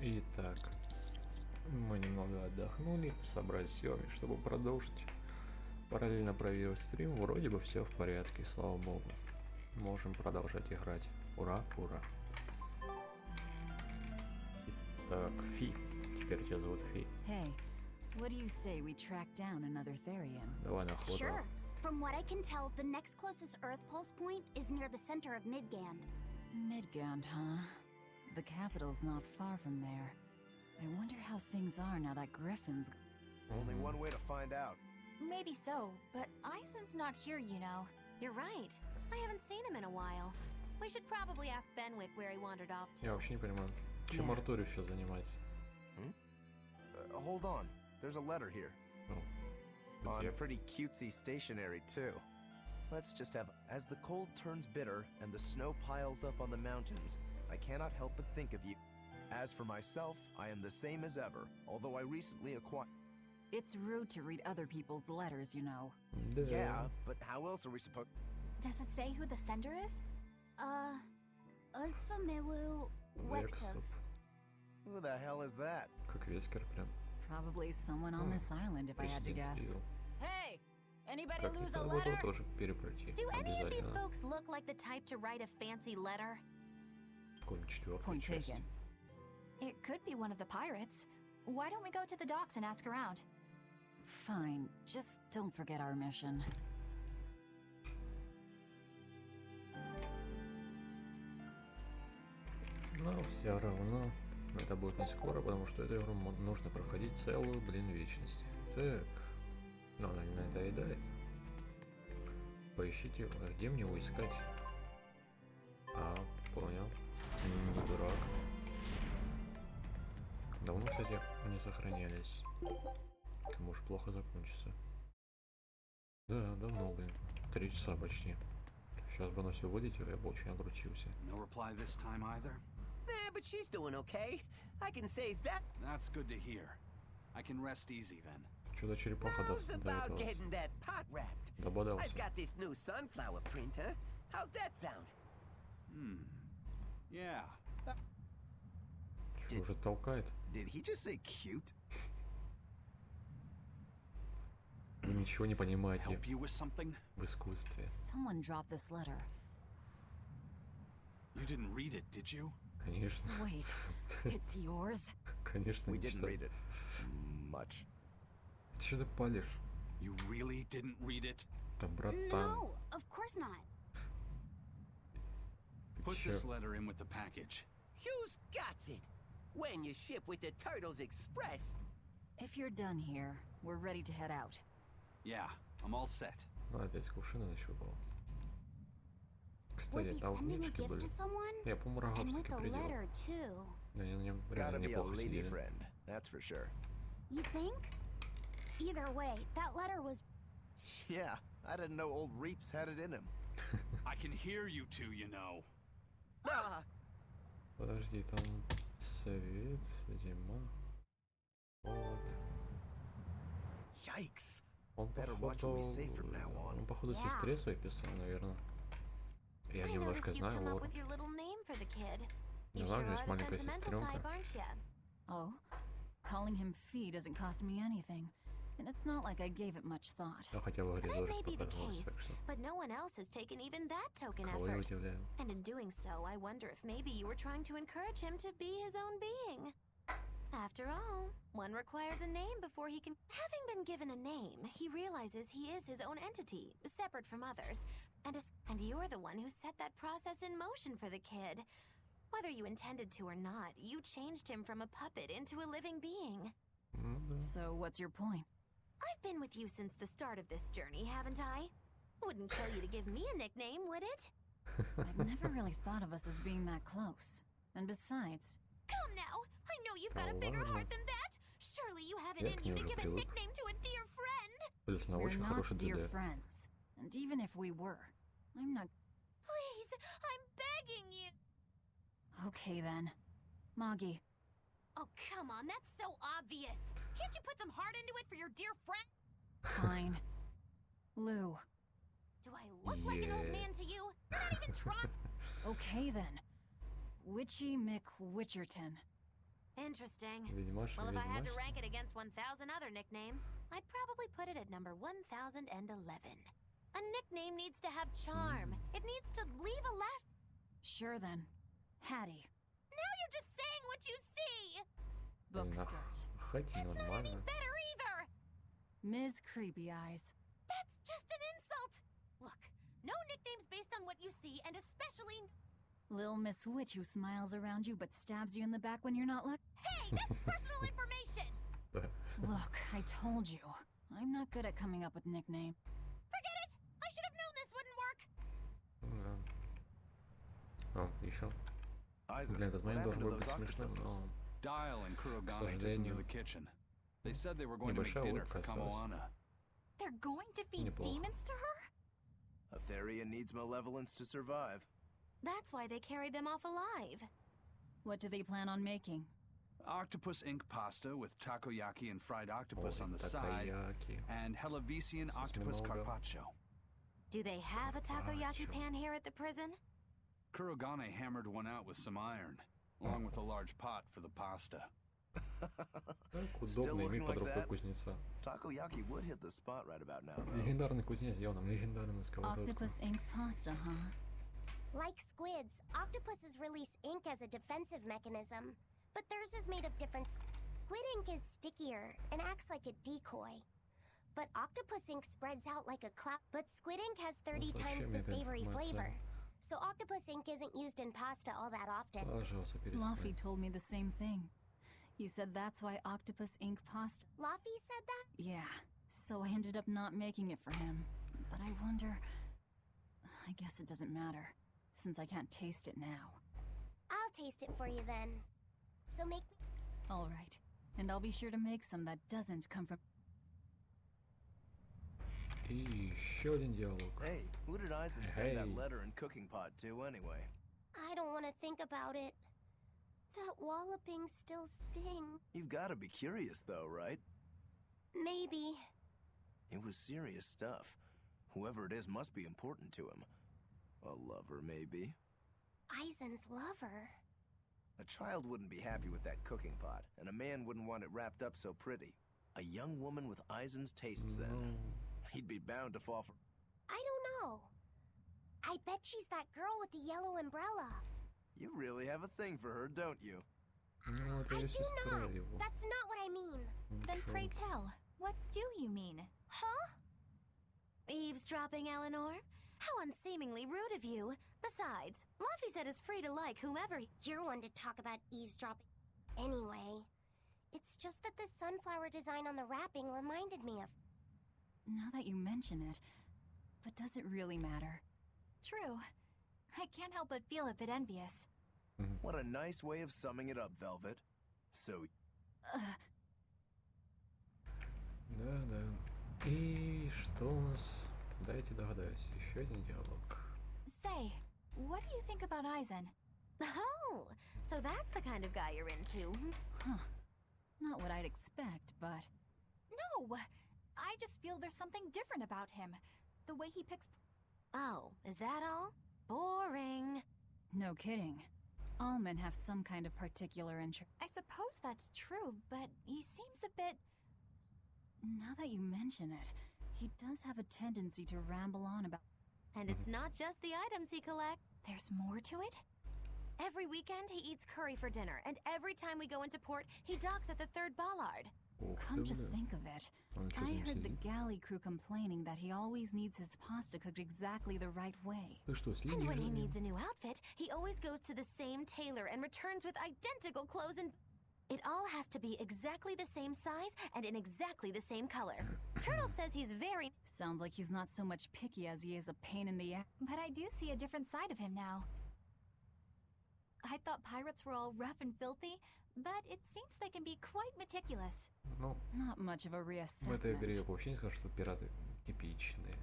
Итак, мы немного отдохнули, собрались силами, чтобы продолжить. Параллельно проверив стрим, вроде бы все в порядке, слава богу. Можем продолжать играть. Ура, ура. Итак, Фи. Теперь тебя зовут Фи. Hey, what do you say we track down another Therian? Давай на охоту. Sure. From what I can tell, the next closest Earth Pulse point is near the center of Midgand. Midgand, huh? The capital's not far from there. I wonder how things are now that Griffin's... Only one way to find out. Maybe so, but Eisen's not here, you know. You're right. I haven't seen him in a while. We should probably ask Benwick where he wandered off to. Я вообще не понимаю, чем Yeah. Артур сейчас занимается. Hold on. There's a letter here. Ну, On где? pretty cutesy stationery, too. Let's just have... As the cold turns bitter and the snow piles up on the mountains, I cannot help but think of you. As for myself, I am the same as ever, although I recently acquired... It's rude to read other people's letters, you know. Да. Yeah, but how else are we supposed... Does it say who the sender is? Uzfamewu Wexov. Вексов. Who the hell is that? Как Вескер прям. Probably someone on this island, if I had to Resident guess. Evil. Hey! Anybody Как lose не a надо letter? тоже перепройти. Do any of these Обязательно. folks look like the type to write a fancy letter? Какой-нибудь четвертую Point часть. taken. It could be one of the pirates. Why don't we go to the docks and ask around? Fine, just don't forget our mission. Но все равно это будет не скоро, потому что эту игру нужно проходить целую, вечность. Так, но она не надоедает. Поищите, где мне его искать? А, понял. Не дурак. Давно, кстати, не сохранялись. Это может плохо закончится. Да, давно, 3 часа почти. Сейчас бы оно все вылетело, я бы очень огрутился. No reply this time either? But she's doing okay. I can say that. That's good to hear. I can rest easy then. Чудо-черепаха How's до about этого getting that pot wrapped? I've дободался. got this new sunflower printer. How's that sound? Yeah. Что, уже толкает? Did he just say cute? Вы ничего не понимаете Help you with something? в искусстве. Someone dropped this letter. You didn't read it, did you? Конечно. Wait, it's yours? Конечно, We не didn't читал. read it. Much. Че ты палишь? You really didn't read it? Да, братан. No, of course not. Put Sure. this letter in with the package. Who's got it? When you ship with the Turtles Express. If you're done here, we're ready to head out. Yeah, I'm all set. А, опять с кувшина нащупал. Was Кстати, he там sending a книжки gift были. to someone? Я, по-моему, And рогатки with a приделал. letter, too. Они на нем Gotta реально be a неплохо lady сидели. friend, that's for sure. You think? Either way, that letter was... Yeah, I didn't know old Reeps had it in him. I can hear you two, you know. Ah, Подожди, там совет, зима. Вот. Yikes. Он Better watch what походу... we say from now on. Он походу Yeah. сестре своей писал, наверное. Я I немножко noticed you знаю come up лор. with your little name for the kid. You Не sure знаю, у него are есть the маленькая sentimental type, сестренка. aren't you? Oh, calling him Fee doesn't cost me anything. And it's not like I gave it much thought. Я хотя бы в игре That тоже may be the показалось, case, так что but no one else has taken even that token кого я effort. удивляю. And in doing so, I wonder if maybe you were trying to encourage him to be his own being. After all, one requires a name before he can... Having been given a name, he realizes he is his own entity, separate from others. And you're the one who set that process in motion for the kid. Whether you intended to or not, you changed him from a puppet into a living being. Ну да. So what's your point? I've been with you since the start of this journey, haven't I? Wouldn't kill you to give me a nickname, would it? I've never really thought of us as being that close. And besides, Come now! I know you've got a Oh, bigger ладно. heart than that! Surely you have it Я in к you ней to уже give a привык. nickname to a dear friend! Плюс она we're очень not хороший dear 2D. friends. And even if we were, I'm not... Please, I'm begging you! Okay then. Moggy, Oh, come on, that's so obvious! Can't you put some heart into it for your dear friend? fine. Lou. Do I look like an old Yeah. man to you? You're not even trying. Okay then. Witchy McWitcherton. Interesting. Ведьмаш, Well, if I had to ведьмаш. rank it against 1,000 other nicknames, I'd probably put it at number 1011. A nickname needs to have charm. It needs to leave a last. Sure then. Hattie. Now you're just saying what you see! Book Блин, skirt. Hattie That's not any нормально. better either! Ms. Creepy Eyes. That's just an insult! Look, no nicknames based on what you see, and especially. Lil Miss Witch who smiles around you but stabs you in the back when you're not looking. Hey, that's personal information! Look, I told you. I'm not good at coming up with nicknames. Forget it! I should have known this wouldn't work! Да. Еще. Isaac, Блин, этот what момент happened должен to был быть those смешным, octopuses? но... Dial and Kurogane took him to сожалению, the kitchen. They said they were going to make небольшая dinner улыбка for осталась. Kamoana. They're going to feed Неплохо. demons to her? A Therian needs malevolence to survive. That's why they carried them off alive. What do they plan on making? Octopus ink pasta with takoyaki and fried octopus Ой, on the side, такаяки. and Hellavisian С octopus осьминога. carpaccio. Do they have a takoyaki Gotcha. pan here at the prison? Kurogane hammered one out with some iron, along with a large pot for the pasta. Как Still удобно looking иметь под like рукой that? кузнеца. Takoyaki would hit the spot right about now, though. Легендарный кузнец сделал нам легендарную сковородку. Octopus ink pasta, huh? Like squids, octopuses release ink as a defensive mechanism, but theirs is made of different. Squid ink is stickier and acts like a decoy. But octopus ink spreads out like a cloud. But squid ink has 30 зачем times мне the эта savory информация? flavor. So octopus ink isn't used in pasta all that often. Пожалуйста, Luffy перестань. told me the same thing. He said that's why octopus ink pasta. Luffy said that? Yeah, so I ended up not making it for him. But I wonder. I guess it doesn't matter, since I can't taste it now. I'll taste it for you then. So make me. Alright, and I'll be sure to make some that doesn't come from. И еще один диалог. Hey, who did Isaac send that Hey. letter and cooking pot to anyway? I don't want to think about it. That walloping still stings. You've got to be curious, though, right? Maybe. It was serious stuff. Whoever it is must be important to him. A lover, maybe. Aizen's lover. A child wouldn't be happy with that cooking pot, and a man wouldn't want it wrapped up so pretty. A young woman with Aizen's tastes, then. Ну, He'd be bound to fall for. I don't know. I bet she's that girl with the yellow umbrella. You really have a thing for her, don't you? ну, это I ее do сестра not. его. That's not what I mean. Then Ничего. pray tell, what do you mean? Huh? Eavesdropping, Eleanor? How unseemingly rude of you. Besides, Luffy said is free to like whomever he. You're one to talk about eavesdropping. Anyway, it's just that the sunflower design on the wrapping reminded me of. Now that you mention it, but does it really matter? True. I can't help but feel a bit envious. What a nice way of summing it up, Velvet. So, Да-да. И что у нас? Дайте догадаюсь. Еще один диалог. Say, what do you think about Aizen? Oh, so that's the kind of guy you're into. Huh. Not what I'd expect, but. No! I just feel there's something different about him. The way he picks. Oh, is that all? Boring. No kidding. All men have some kind of particular interest. I suppose that's true, but he seems a bit. Now that you mention it, he does have a tendency to ramble on about. And it's not just the items he collects. There's more to it? Every weekend, he eats curry for dinner, and every time we go into port, he docks at the third bollard. Ух Come ты, to блин. think of it, Он что, I за ним heard the следит? galley crew complaining that he always needs his pasta cooked exactly the right way. Ты что, And следишь when за he ним? needs a new outfit, he always goes to the same tailor and returns with identical clothes and. It all has to be exactly the same size and in exactly the same color. Turtle says he's very. Sounds like he's not so much picky as he is a pain in the ass. But I do see a different side of him now. I thought pirates were all rough and filthy, but it seems they can be quite meticulous. Ну, Not much of a в этой игре я reassessment. вообще не скажу, что пираты типичные.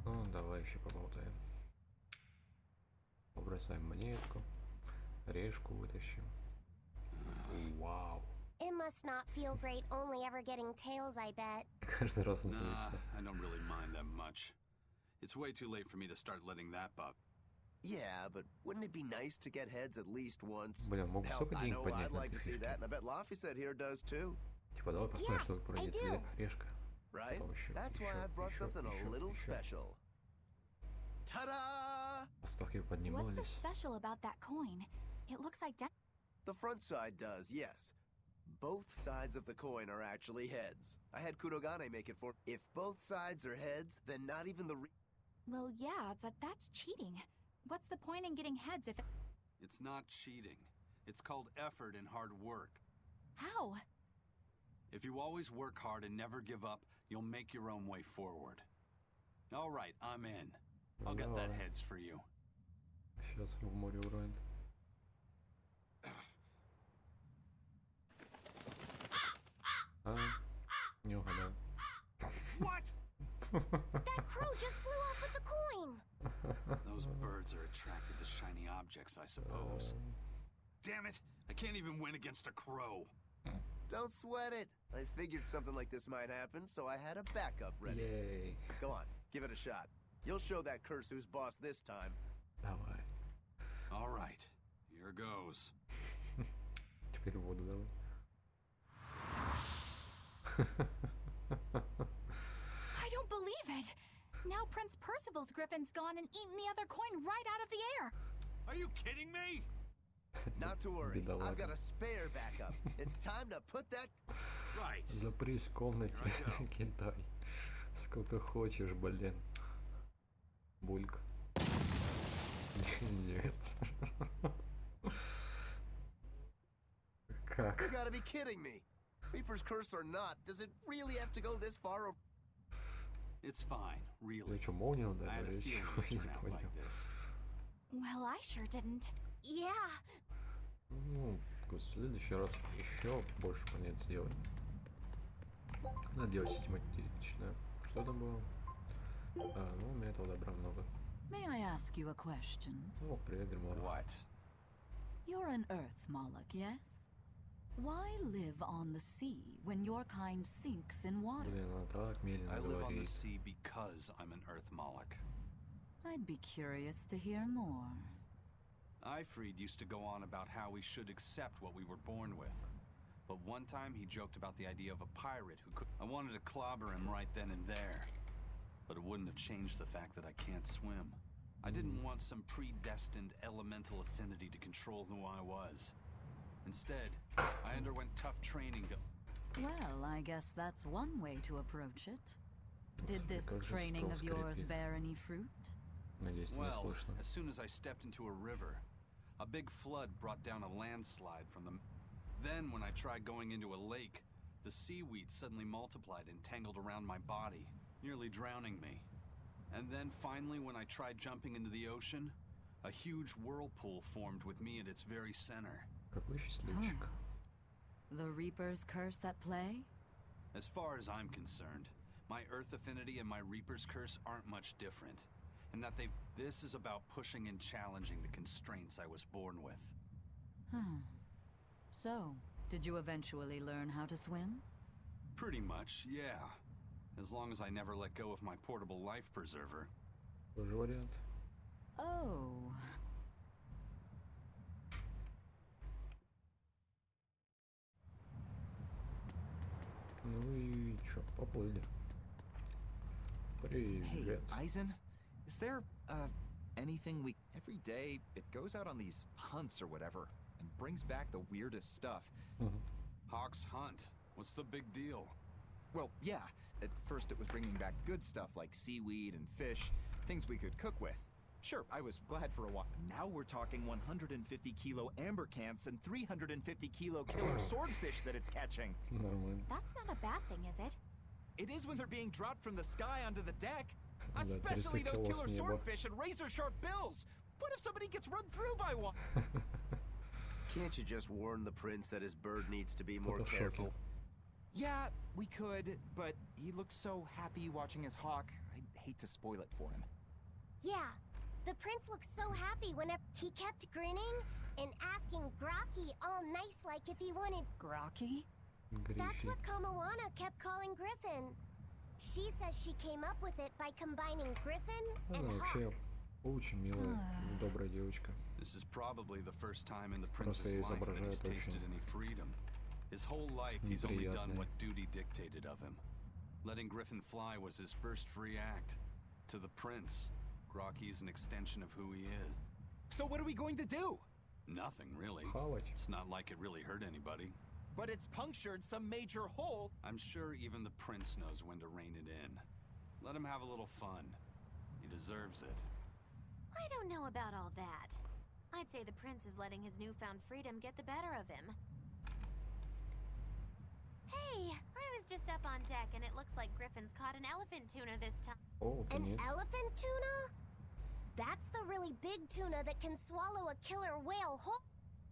Ну, давай еще поболтаем. Побросаем монетку. Решку вытащим. Вау. It must not feel great only ever getting tails, I bet. Каждый раз он Nah, злится. I don't really mind that much. It's way too late for me to start letting that bop. Yeah, but wouldn't it be nice to get heads at least once? Блин, могу Hell, столько I денег know поднять I'd на like этой to see фишке. that, and I bet Laffy said here does too. Типа, давай посмотрим, Yeah, что тут I пройдет. do. Right? Решка. Потом еще, That's why I brought something a little special. Ta-da! Ставки What's so поднимались. special about that coin? It looks The front side does, yes. Both sides of the coin are actually heads. I had Kurogane make it for. If both sides are heads, then not even the. well, yeah, but that's cheating. What's the point in getting heads if It's not cheating. It's called effort and hard work. how? If you always work hard and never give up, you'll make your own way forward. All right, I'm in. I'll get that heads for you. Сейчас в море уронит. Не угадал. What? That crow just flew off with the coin! Those birds are attracted to shiny objects, I suppose. Damn it! I can't even win against a crow. Don't sweat it. I figured something like this might happen, so I had a backup ready. Ей. Go on, give it a shot. You'll show that curse who's boss this time. Давай. All right, here goes. Теперь воду давай. I don't believe it! Now Prince Percival's griffin's gone and eaten the other coin right out of the air! Are you kidding me? Not to worry, Бедолага. I've got a spare backup. It's time to put that. Right. Запрись в комнате, Here I go. кидай. Сколько хочешь, блин. Бульк. Нет. Как? You gotta be kidding me. Reaper's curse or not, does it really have to go this far? Or... It's fine, Я really. что, молнию I had ударил? a Я feeling чего it'd не turn out понял. like this. Well, I sure didn't. Yeah, Ну, в следующий раз еще больше понять сделать. Надо делать систематично. Что там было? Ну, у меня этого добра много. May I ask you a question? О, привет, Гримуар. What? You're an Earth Moloch, yes? Why live on the sea when your kind sinks in water? Блин, она так медленно I live on the говорит. sea because I'm an Earth Moloch. I'd be curious to hear more. Ifrid used to go on about how we should accept what we were born with. But one time he joked about the idea of a pirate who could. I wanted to clobber him right then and there. But it wouldn't have changed the fact that I can't swim. I didn't want some predestined elemental affinity to control who I was. Instead, I underwent tough training to. Well, I guess that's one way to approach it. Did this Как же training of стол yours скрипит. bear any fruit? Надеюсь, не Well, слышно. as soon as I stepped into a river, a big flood brought down a landslide from the. Then, when I tried going into a lake, the seaweed suddenly multiplied and tangled around my body, nearly drowning me. And then finally, when I tried jumping into the ocean, a huge whirlpool formed with me at its very center. Какой счастливчик. The Reaper's curse at play? As far as I'm concerned, my Earth affinity and my Reaper's curse aren't much different. In that this is about pushing and challenging the constraints I was born with. So, did you eventually learn how to swim? Pretty much, yeah. As long as I never let go of my portable life preserver. Тоже вариант. Oh. Ну и чё, поплыли. Hey, Привет. Eisen, is there, anything we... Every day, it goes out on these hunts or whatever, and brings back the weirdest stuff. Hawk's Hunt. What's the big deal? Well, yeah, at first it was bringing back good stuff like seaweed and fish, things we could cook with. Sure, I was glad for a while. Now we're talking 150 kilo amber cants and 350 kilo killer swordfish that it's catching. Нормально. That's not a bad thing, is it? It is when they're being dropped from the sky onto the deck. Да, Especially those пересекало killer с неба. swordfish and razor-sharp bills. What if somebody gets run through by one? Can't you just warn the prince that his bird needs to be more Кто-то в шоке. careful? Yeah, we could, but he looks so happy watching his hawk. I'd hate to spoil it for him. yeah. The prince looked so happy whenever he kept grinning and asking Grocky all nice like if he wanted. Grocky? That's Гриффи. what Kamawana kept calling Griffin. She says she came up with it by combining Griffin and Она Hawk. вообще Очень милая, добрая девочка. This is probably the first time in the Просто prince's её life that he's изображают tasted очень any freedom. His whole life he's only done неприятной. what duty dictated of him. Letting Griffin fly was his first free act. To the prince, Grocky's an extension of who he is. So what are we going to do? Nothing, really. Хавать. It's not like it really hurt anybody. But it's punctured some major hole. I'm sure even the prince knows when to rein it in. Let him have a little fun. He deserves it. I don't know about all that. I'd say the prince is letting his newfound freedom get the better of him. Hey, I was just up on deck and it looks like Griffin's caught an elephant tuna this time. О, An конец. elephant tuna? That's the really big tuna that can swallow a killer whale whole.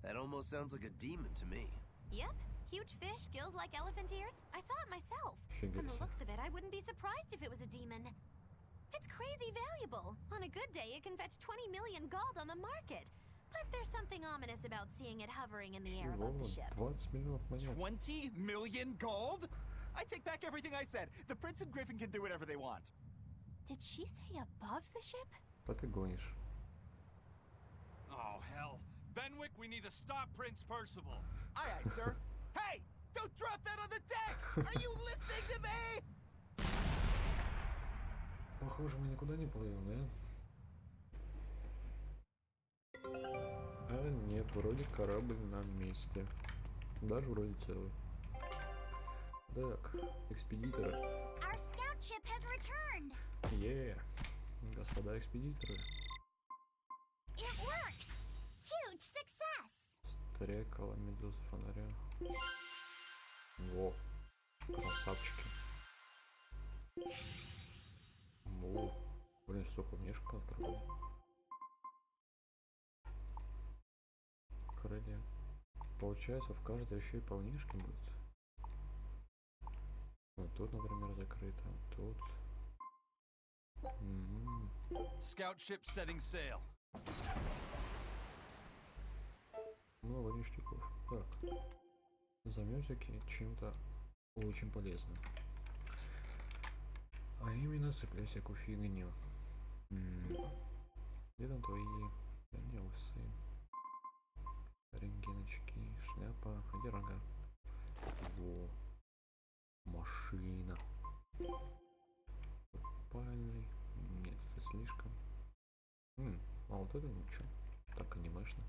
That almost sounds like a demon to me. Yep, huge fish, gills like elephant ears. I saw it myself. From Фига the себе. looks of it, I wouldn't be surprised if it was a demon. It's crazy valuable. On a good day, it can fetch 20 million gold on the market. But there's something ominous about seeing it hovering in the air Чего? above the ship. 20 миллионов монет. 20 million gold? I take back everything I said. The prince and Griffin can do whatever they want. Did she say above the ship? Что ты гонишь? Oh, hell. Benwick, we need to stop Prince Percival. Aye, aye, sir. Hey! Don't drop that on the deck! Are you listening to me? Похоже, мы никуда не плывем, да? А нет, вроде корабль на месте. Даже вроде целый. Так, экспедиторы. Our scout ship has returned. Господа экспедиторы. It worked. Huge success. Стрекала, медуза, фонаря. Во, красавчики. Во, блин, столько внешек открыли. Крылья. Получается, в каждой еще и по внешке будет. Вот тут, например, закрыто. Тут. Scout ship setting sail. Много ништяков. Так. Займемся-ки чем-то очень полезным. А именно цепляй всякую фигню. Где там твои... Да не, усы. Рентгеночки, шляпа, а где рога? Во. Машина. Пальный. Нет, это слишком. А вот это ничего. Так анимешно.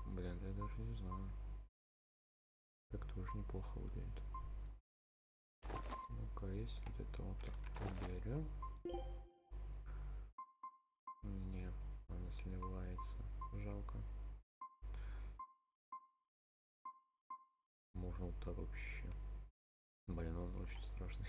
Блин, я даже не знаю. Так тоже неплохо выглядит. Ну-ка, если вот это вот так уберем. Не, она сливается. Жалко. Можно вот так вообще. Блин, он очень страшный.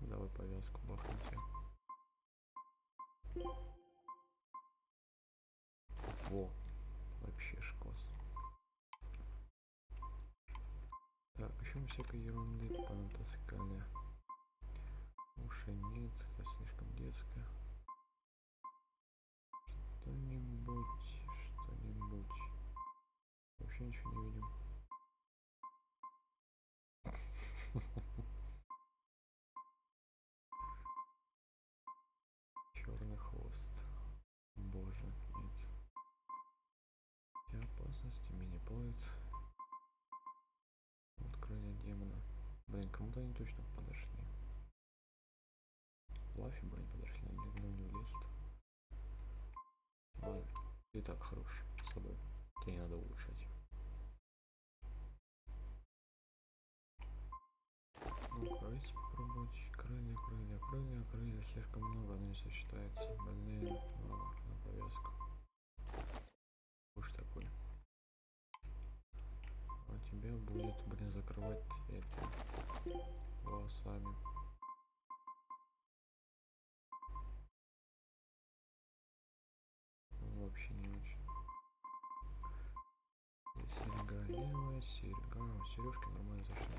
Давай повязку бахнем. Во, вообще шкос. Так, еще мы всякой ерунды понатаскали. Уши нет, это слишком детское. Что-нибудь. Вообще ничего не видим. Черный хвост. Боже, нет. Где опасности мини-плоид. Вот крылья демона. Блин, кому-то они точно подошли. Лафи бы они подошли, они не влезут. Ладно, ты так хорош с собой. Тебе не надо улучшать. Ну-ка, давайте попробовать. Крылья. Слишком много, оно не сочетается. Блин, ладно, на повязку. Уж такой. А тебя будет, блин, закрывать это волосами. Вообще не очень. И серьга левая, серьга. Сережки нормально зашли.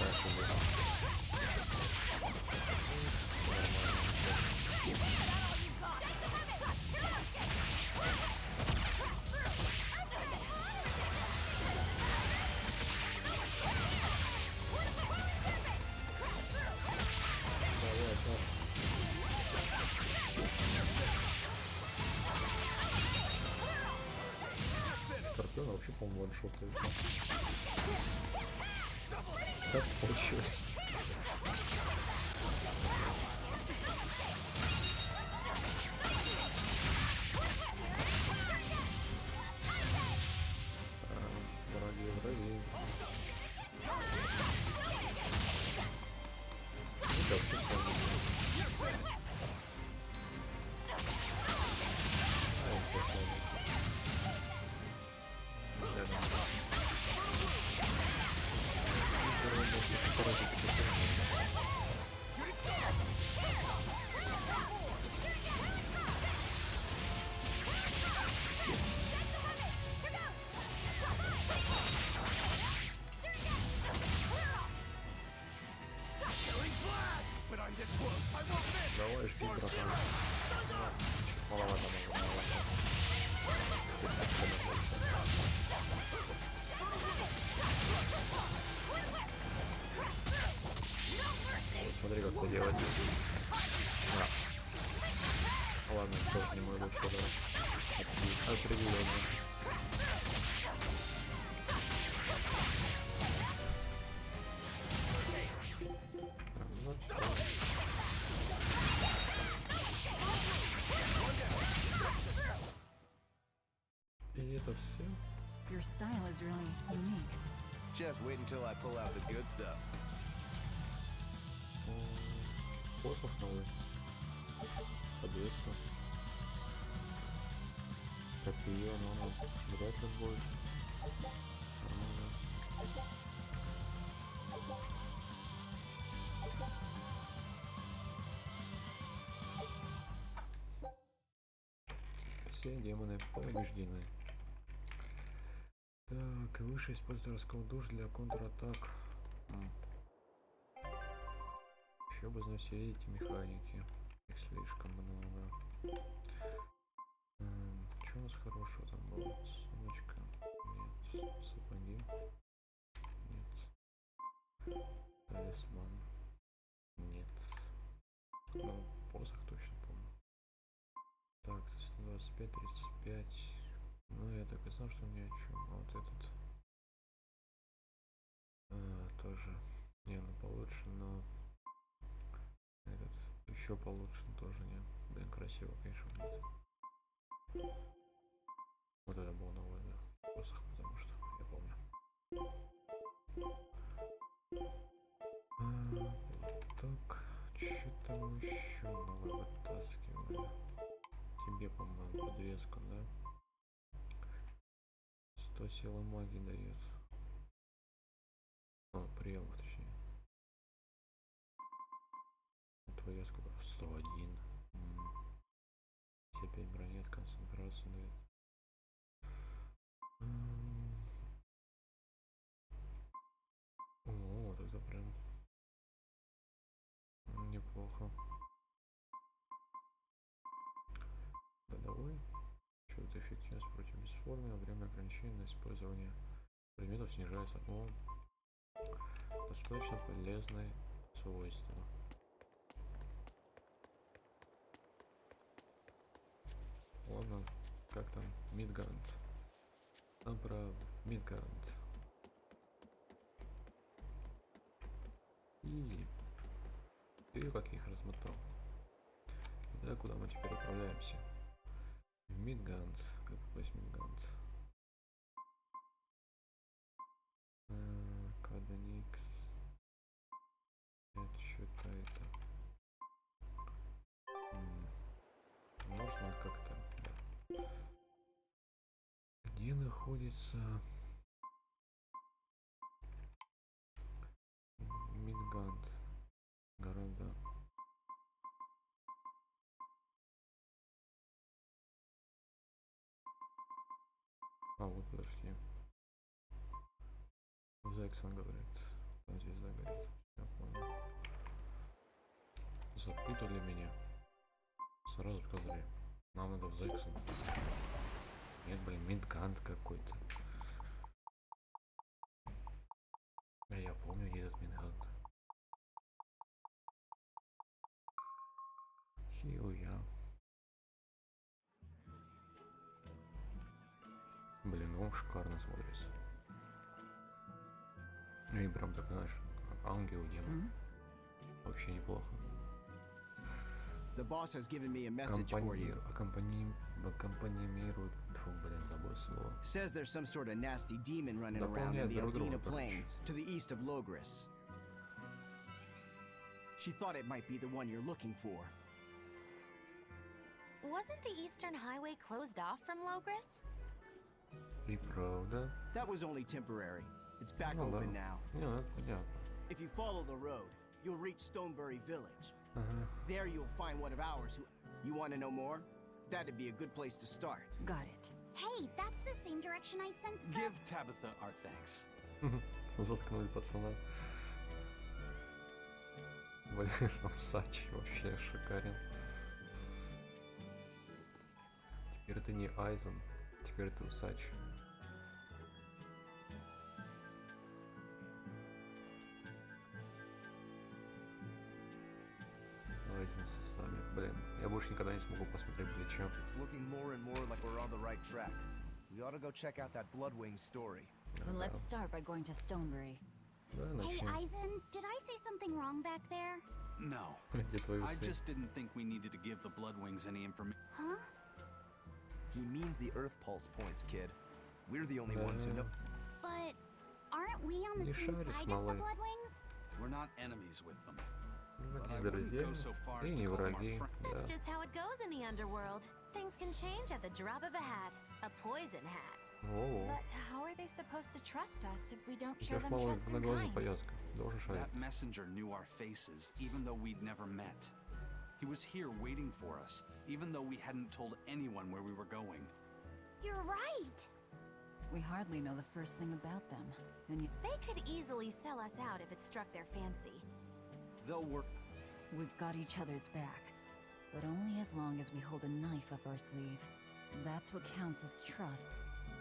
Раньше было. Скорпион вообще, по-моему, ваншотает. Как получилось? Враги. Это вообще сложно. Давай, жги, братан. Чуть маловато, маловато. Смотри, как это делать. Ладно, тоже не мой лучший удар. Определенно. И это все. Your style is really unique. Just wait until I pull out the good stuff. Посох новый. Подвеска. Копье, но оно вряд ли будет. Нормально. Все демоны побеждены. Так, выше используя раскол душ для контратак. Еще бы знать все эти механики. Их слишком много. Что у нас хорошего там было? Сумочка? Нет. Сапоги? Нет. Талисман? Нет. Ну, посох точно помню. Так, 125, 35. Ну, я так и знал, что ни о чем. А вот этот тоже. Не, ну получше, но этот еще получше, но тоже не. Блин, красиво, конечно, будет. Вот это был новый, да, посох, потому что я помню. Так, что там еще новое вытаскивали? Тебе, по-моему, подвеску, да? 100 силы магии дает. Приемов, точнее. Твоя сколько? 101. Все 5 бронет, концентрацию дает. О, вот это прям неплохо. Годовой. Что-то эффективность против бесформенного, время ограничения на использование предметов снижается. О, достаточно полезное свойство. Ладно, как там? Мидгант. Направо, Мидгант. Изи. И как их размотал. Итак, куда мы теперь отправляемся? В Мидгант. Как попасть в Мидгант? Каданикс. Что-то это. Можно как-то, да. Где находится Мидгант? Города. А вот, подожди. Зайксон говорит. Там звезда горит. Запутали меня. Сразу сказали, нам надо в Зексон. Нет, блин, Минткант какой-то. А я помню, где этот Минткант. Хиуя. Блин, ну шикарно смотрится. Ну и прям так, знаешь, как ангел, демон. Вообще неплохо. The boss has given me a message for you. Аккомпанимирует. Фу, блин, забыл слово. Says there's some sort of nasty demon running around in the Aldina Plains, to the east of Logris. She thought it might be the one you're looking for. Wasn't the Eastern Highway closed off from Logris? И правда. That was only temporary. It's back Ну да. open now. Не, ну это понятно. If you follow the road, you'll reach Stonebury Village. Ага. There you'll find one of ours who... You want to know more? That'd be a good place to start. Got it. Hey, that's the same direction I sensed the... Give Tabitha our thanks. Заткнули пацана. Блин, Усач вообще шикарен. Теперь это не Айзен, теперь это Усач. Айзен с усами. Блин, я больше никогда не смогу посмотреть плечо. It's looking more and more like we're on the right track. We ought to go check out that Bloodwing story. Then let's start by going to Stonebury. Да, Hey, начнем. Eisen, did I say something wrong back there? No. Где твои I усы? just didn't think we needed to give the Bloodwings any information. Huh? He means the Earth Pulse points, kid. We're the only ones who know. But aren't we on the Не same шаришь, side as the малой. Bloodwings? We're not enemies with them. Мы But не I wouldn't друзья go so far и as не to call them our враги. friends. Да. That's just how it goes in the underworld. Things can change at the drop of a hat. A poison hat. О, But how are they supposed to trust us if we don't у show тебя ж them малой trust на in глазе kind? повязка. Должен шарить. That messenger knew our faces, even though we'd never met. He was here waiting for us, even though we hadn't told anyone where we were going. You're right. We hardly know the first thing about them. And you... They could easily sell us out if it struck their fancy. They'll work. We've got each other's back. But only as long as we hold a knife up our sleeve. That's what counts as trust.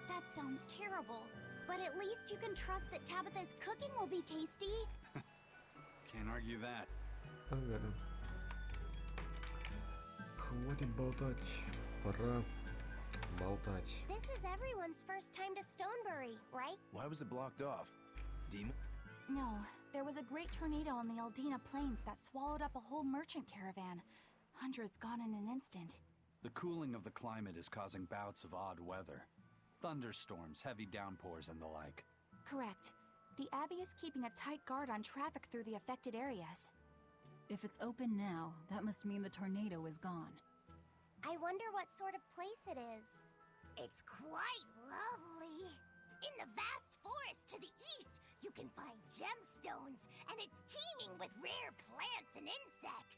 That sounds terrible. But at least you can trust that Tabitha's cooking will be tasty. Can't argue that. Ага. Хватит болтать. Пора болтать. This is everyone's first time to Stonebury, right? Why was it blocked off? Demon? No, there was a great tornado on the Aldina Plains that swallowed up a whole merchant caravan. Hundreds gone in an instant. The cooling of the climate is causing bouts of odd weather. Thunderstorms, heavy downpours, and the like. Correct. The Abbey is keeping a tight guard on traffic through the affected areas. If it's open now, that must mean the tornado is gone. I wonder what sort of place it is. It's quite lovely. In the vast forest to the east, you can find gemstones, and it's teeming with rare plants and insects.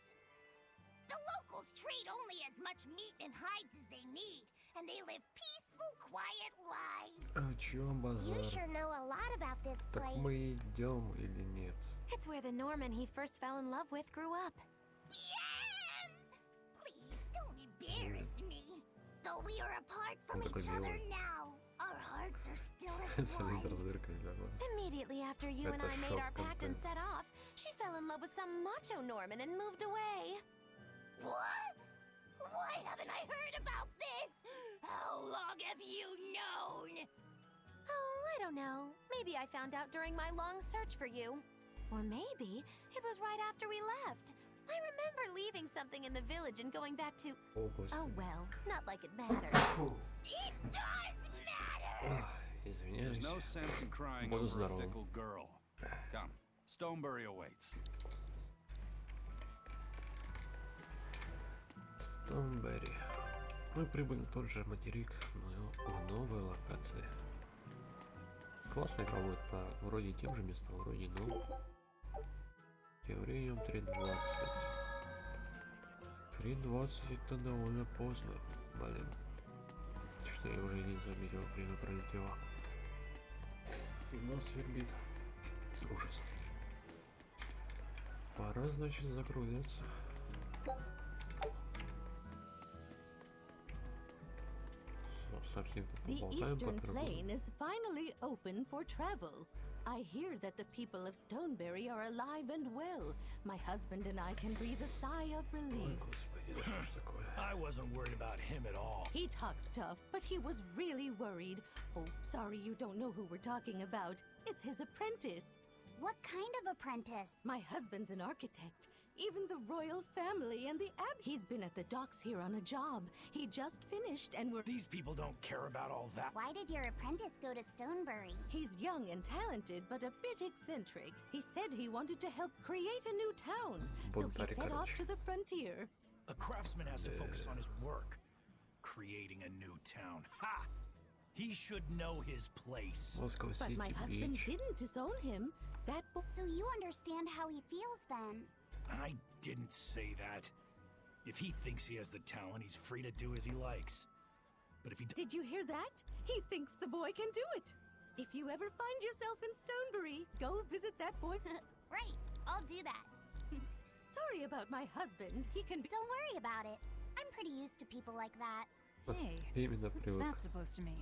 The locals trade only as much meat and hides as they need, and they live peaceful, quiet lives. О чем You базар? sure know a lot about this Так place. мы идем или нет? It's where the Norman he first fell in love with grew up. Yeah! Please don't embarrass me. Though we are apart from Он такой each other белый. now, our hearts are still as Цилиндр one. с дыркой для глаз. Immediately after you and Это I made our pact and шок-контент. set off, she fell in love with some macho Norman and moved away. What? Why haven't I heard about this? How long have you known? Oh, I don't know. Maybe I found out during my long search for you. Or maybe it was right after we left. I remember leaving something in the village and going back to... О, Oh господи. well, not like it matters. It does matter! Ах, извиняюсь. There's no sense in crying Буду over a здоровым. fickle girl. Come, Stonebury awaits. Стоунберри. Мы прибыли на тот же материк, но в новой локации. Классно игра будет по вроде тем же местам, вроде но. Тем временем 3:20. 3:20 это довольно поздно. Блин. Что я уже не заметил, время пролетело. И нас свербит. Ужас. Пора, значит, закругляться. Совсем тут The поболтаем по Eastern дороге. Plain is finally open for travel. I hear that the people of Stoneberry are alive and well. My husband and I can breathe a sigh of Ой, relief. господи, да что ж такое? I wasn't worried about him at all. He talks tough, but he was really worried. Oh, sorry you don't know who we're talking about. It's his apprentice. What kind of apprentice? My husband's an architect. Even the royal family and the He's been at the docks here on a job. He just finished and we're... These people don't care about all that. Why did your apprentice go to Stoneberry? He's young and talented, but a bit eccentric. He said he wanted to help create a new town. So he set off to the frontier. A craftsman has to focus on his work. Creating a new town. Ha! He should know his place. Moscow But City my husband Beach. didn't disown him. That So you understand how he feels then? I didn't say that. If he thinks he has the talent, he's free to do as he likes. But if he Did you hear that? He thinks the boy can do it. If you ever find yourself in Stoneberry, go visit that boy. Right, I'll do that. Sorry about my husband. He can be... Don't worry about it. I'm pretty used to people like that. Hey, Именно what's привык. that supposed to mean?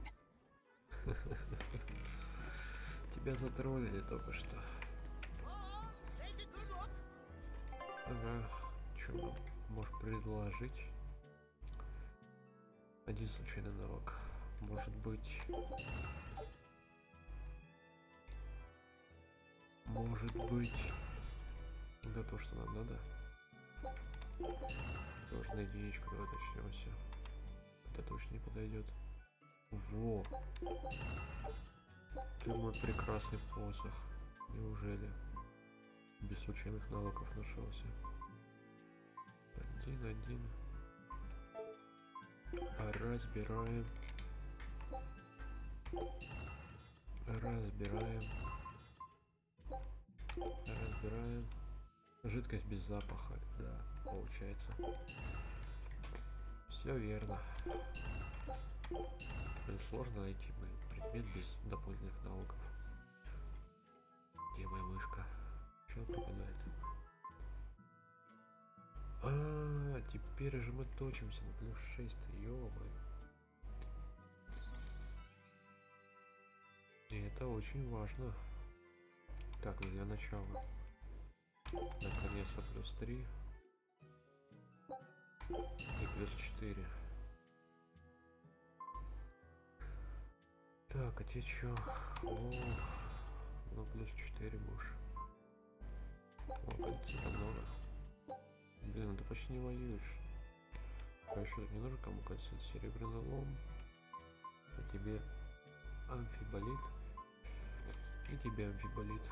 Тебя затроллили только что. Ага, что нам можешь предложить? Один случайный навык. Может быть... Это то, что нам надо. Тоже на единичку, давай начнемся. Это точно не подойдет. Во! Ты мой прекрасный посох. Неужели? Без случайных навыков нашелся. Один. Разбираем. Жидкость без запаха. Да, получается. Все верно. Блин, сложно найти, предмет без дополнительных навыков. Где моя мышка? Чё пропадает? Теперь же мы точимся на плюс 6. Ё-моё. И это очень важно. Так, ну для начала. Наконец-то плюс 3. И плюс 4. Так, а те чё? Ну плюс 4 будешь. О, кольца много. Блин, ну ты почти не воюешь. А еще тут не нужно кому кольцо. Серебряный лом. А тебе амфиболит. И тебе амфиболит.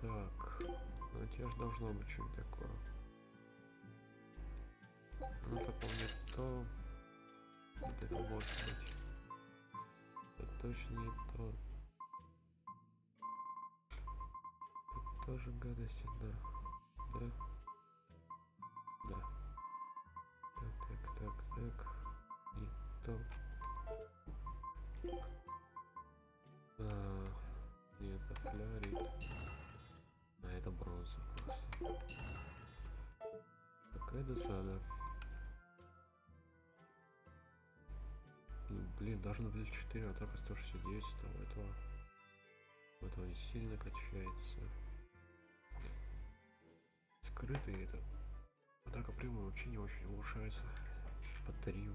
Так, ну у тебя же должно быть что-нибудь такое. Ну это помню то. Вот это может быть. Это точно не то. Это тоже гадость одна. Да? Да. Так. Не то. Нет, это флярит. А это бронза просто. Какая досада. Блин, даже на плюс 4 атака 169 стала. Этого не сильно качается. Скрытый это. Атака прямая вообще не очень улучшается. По 3.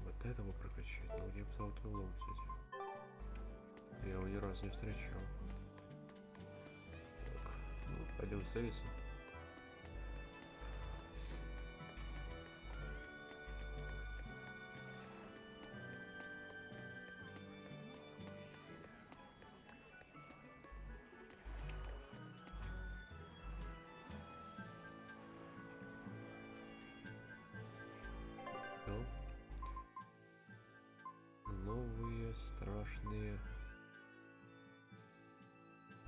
Вот этого прокачать. Ну где бы золотой лом взять? Я его ни разу не встречал. Так, ну пойдем ставиться. Новые страшные.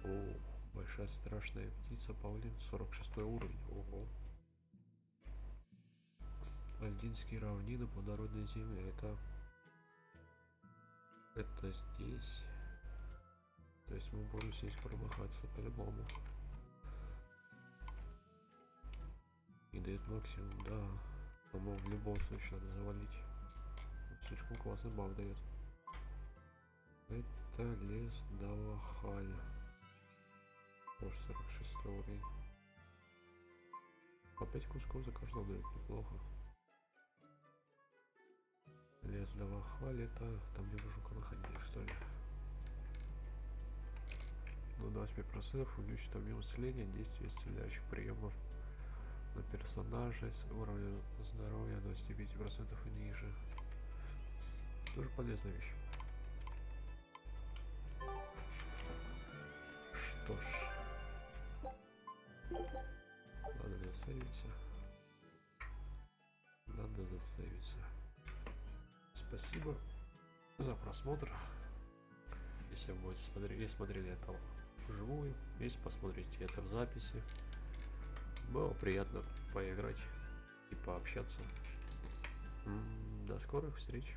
Ох, большая страшная птица павлин, 46 уровень. Ого. Альдинские равнины, плодородные земли. Это здесь. То есть мы будем здесь промахаться по-любому. И дает максимум, да. По-моему, в любом случае надо завалить. Слишком классный баф дает. Это лес Давахаль. Может, 46 уровень. По 5 кусков за каждого дает, неплохо. Лес Давахаль, это там, где мы жука находили, что ли? Ну, 25% увеличит объем исцеления, действие исцеляющих приемов на персонажей с уровня здоровья 25% и ниже. Тоже полезная вещь. Что ж, надо засейвиться. Спасибо за просмотр. Если вы будете смотрели это вживую, если посмотрите это в записи, было приятно поиграть и пообщаться. До скорых встреч.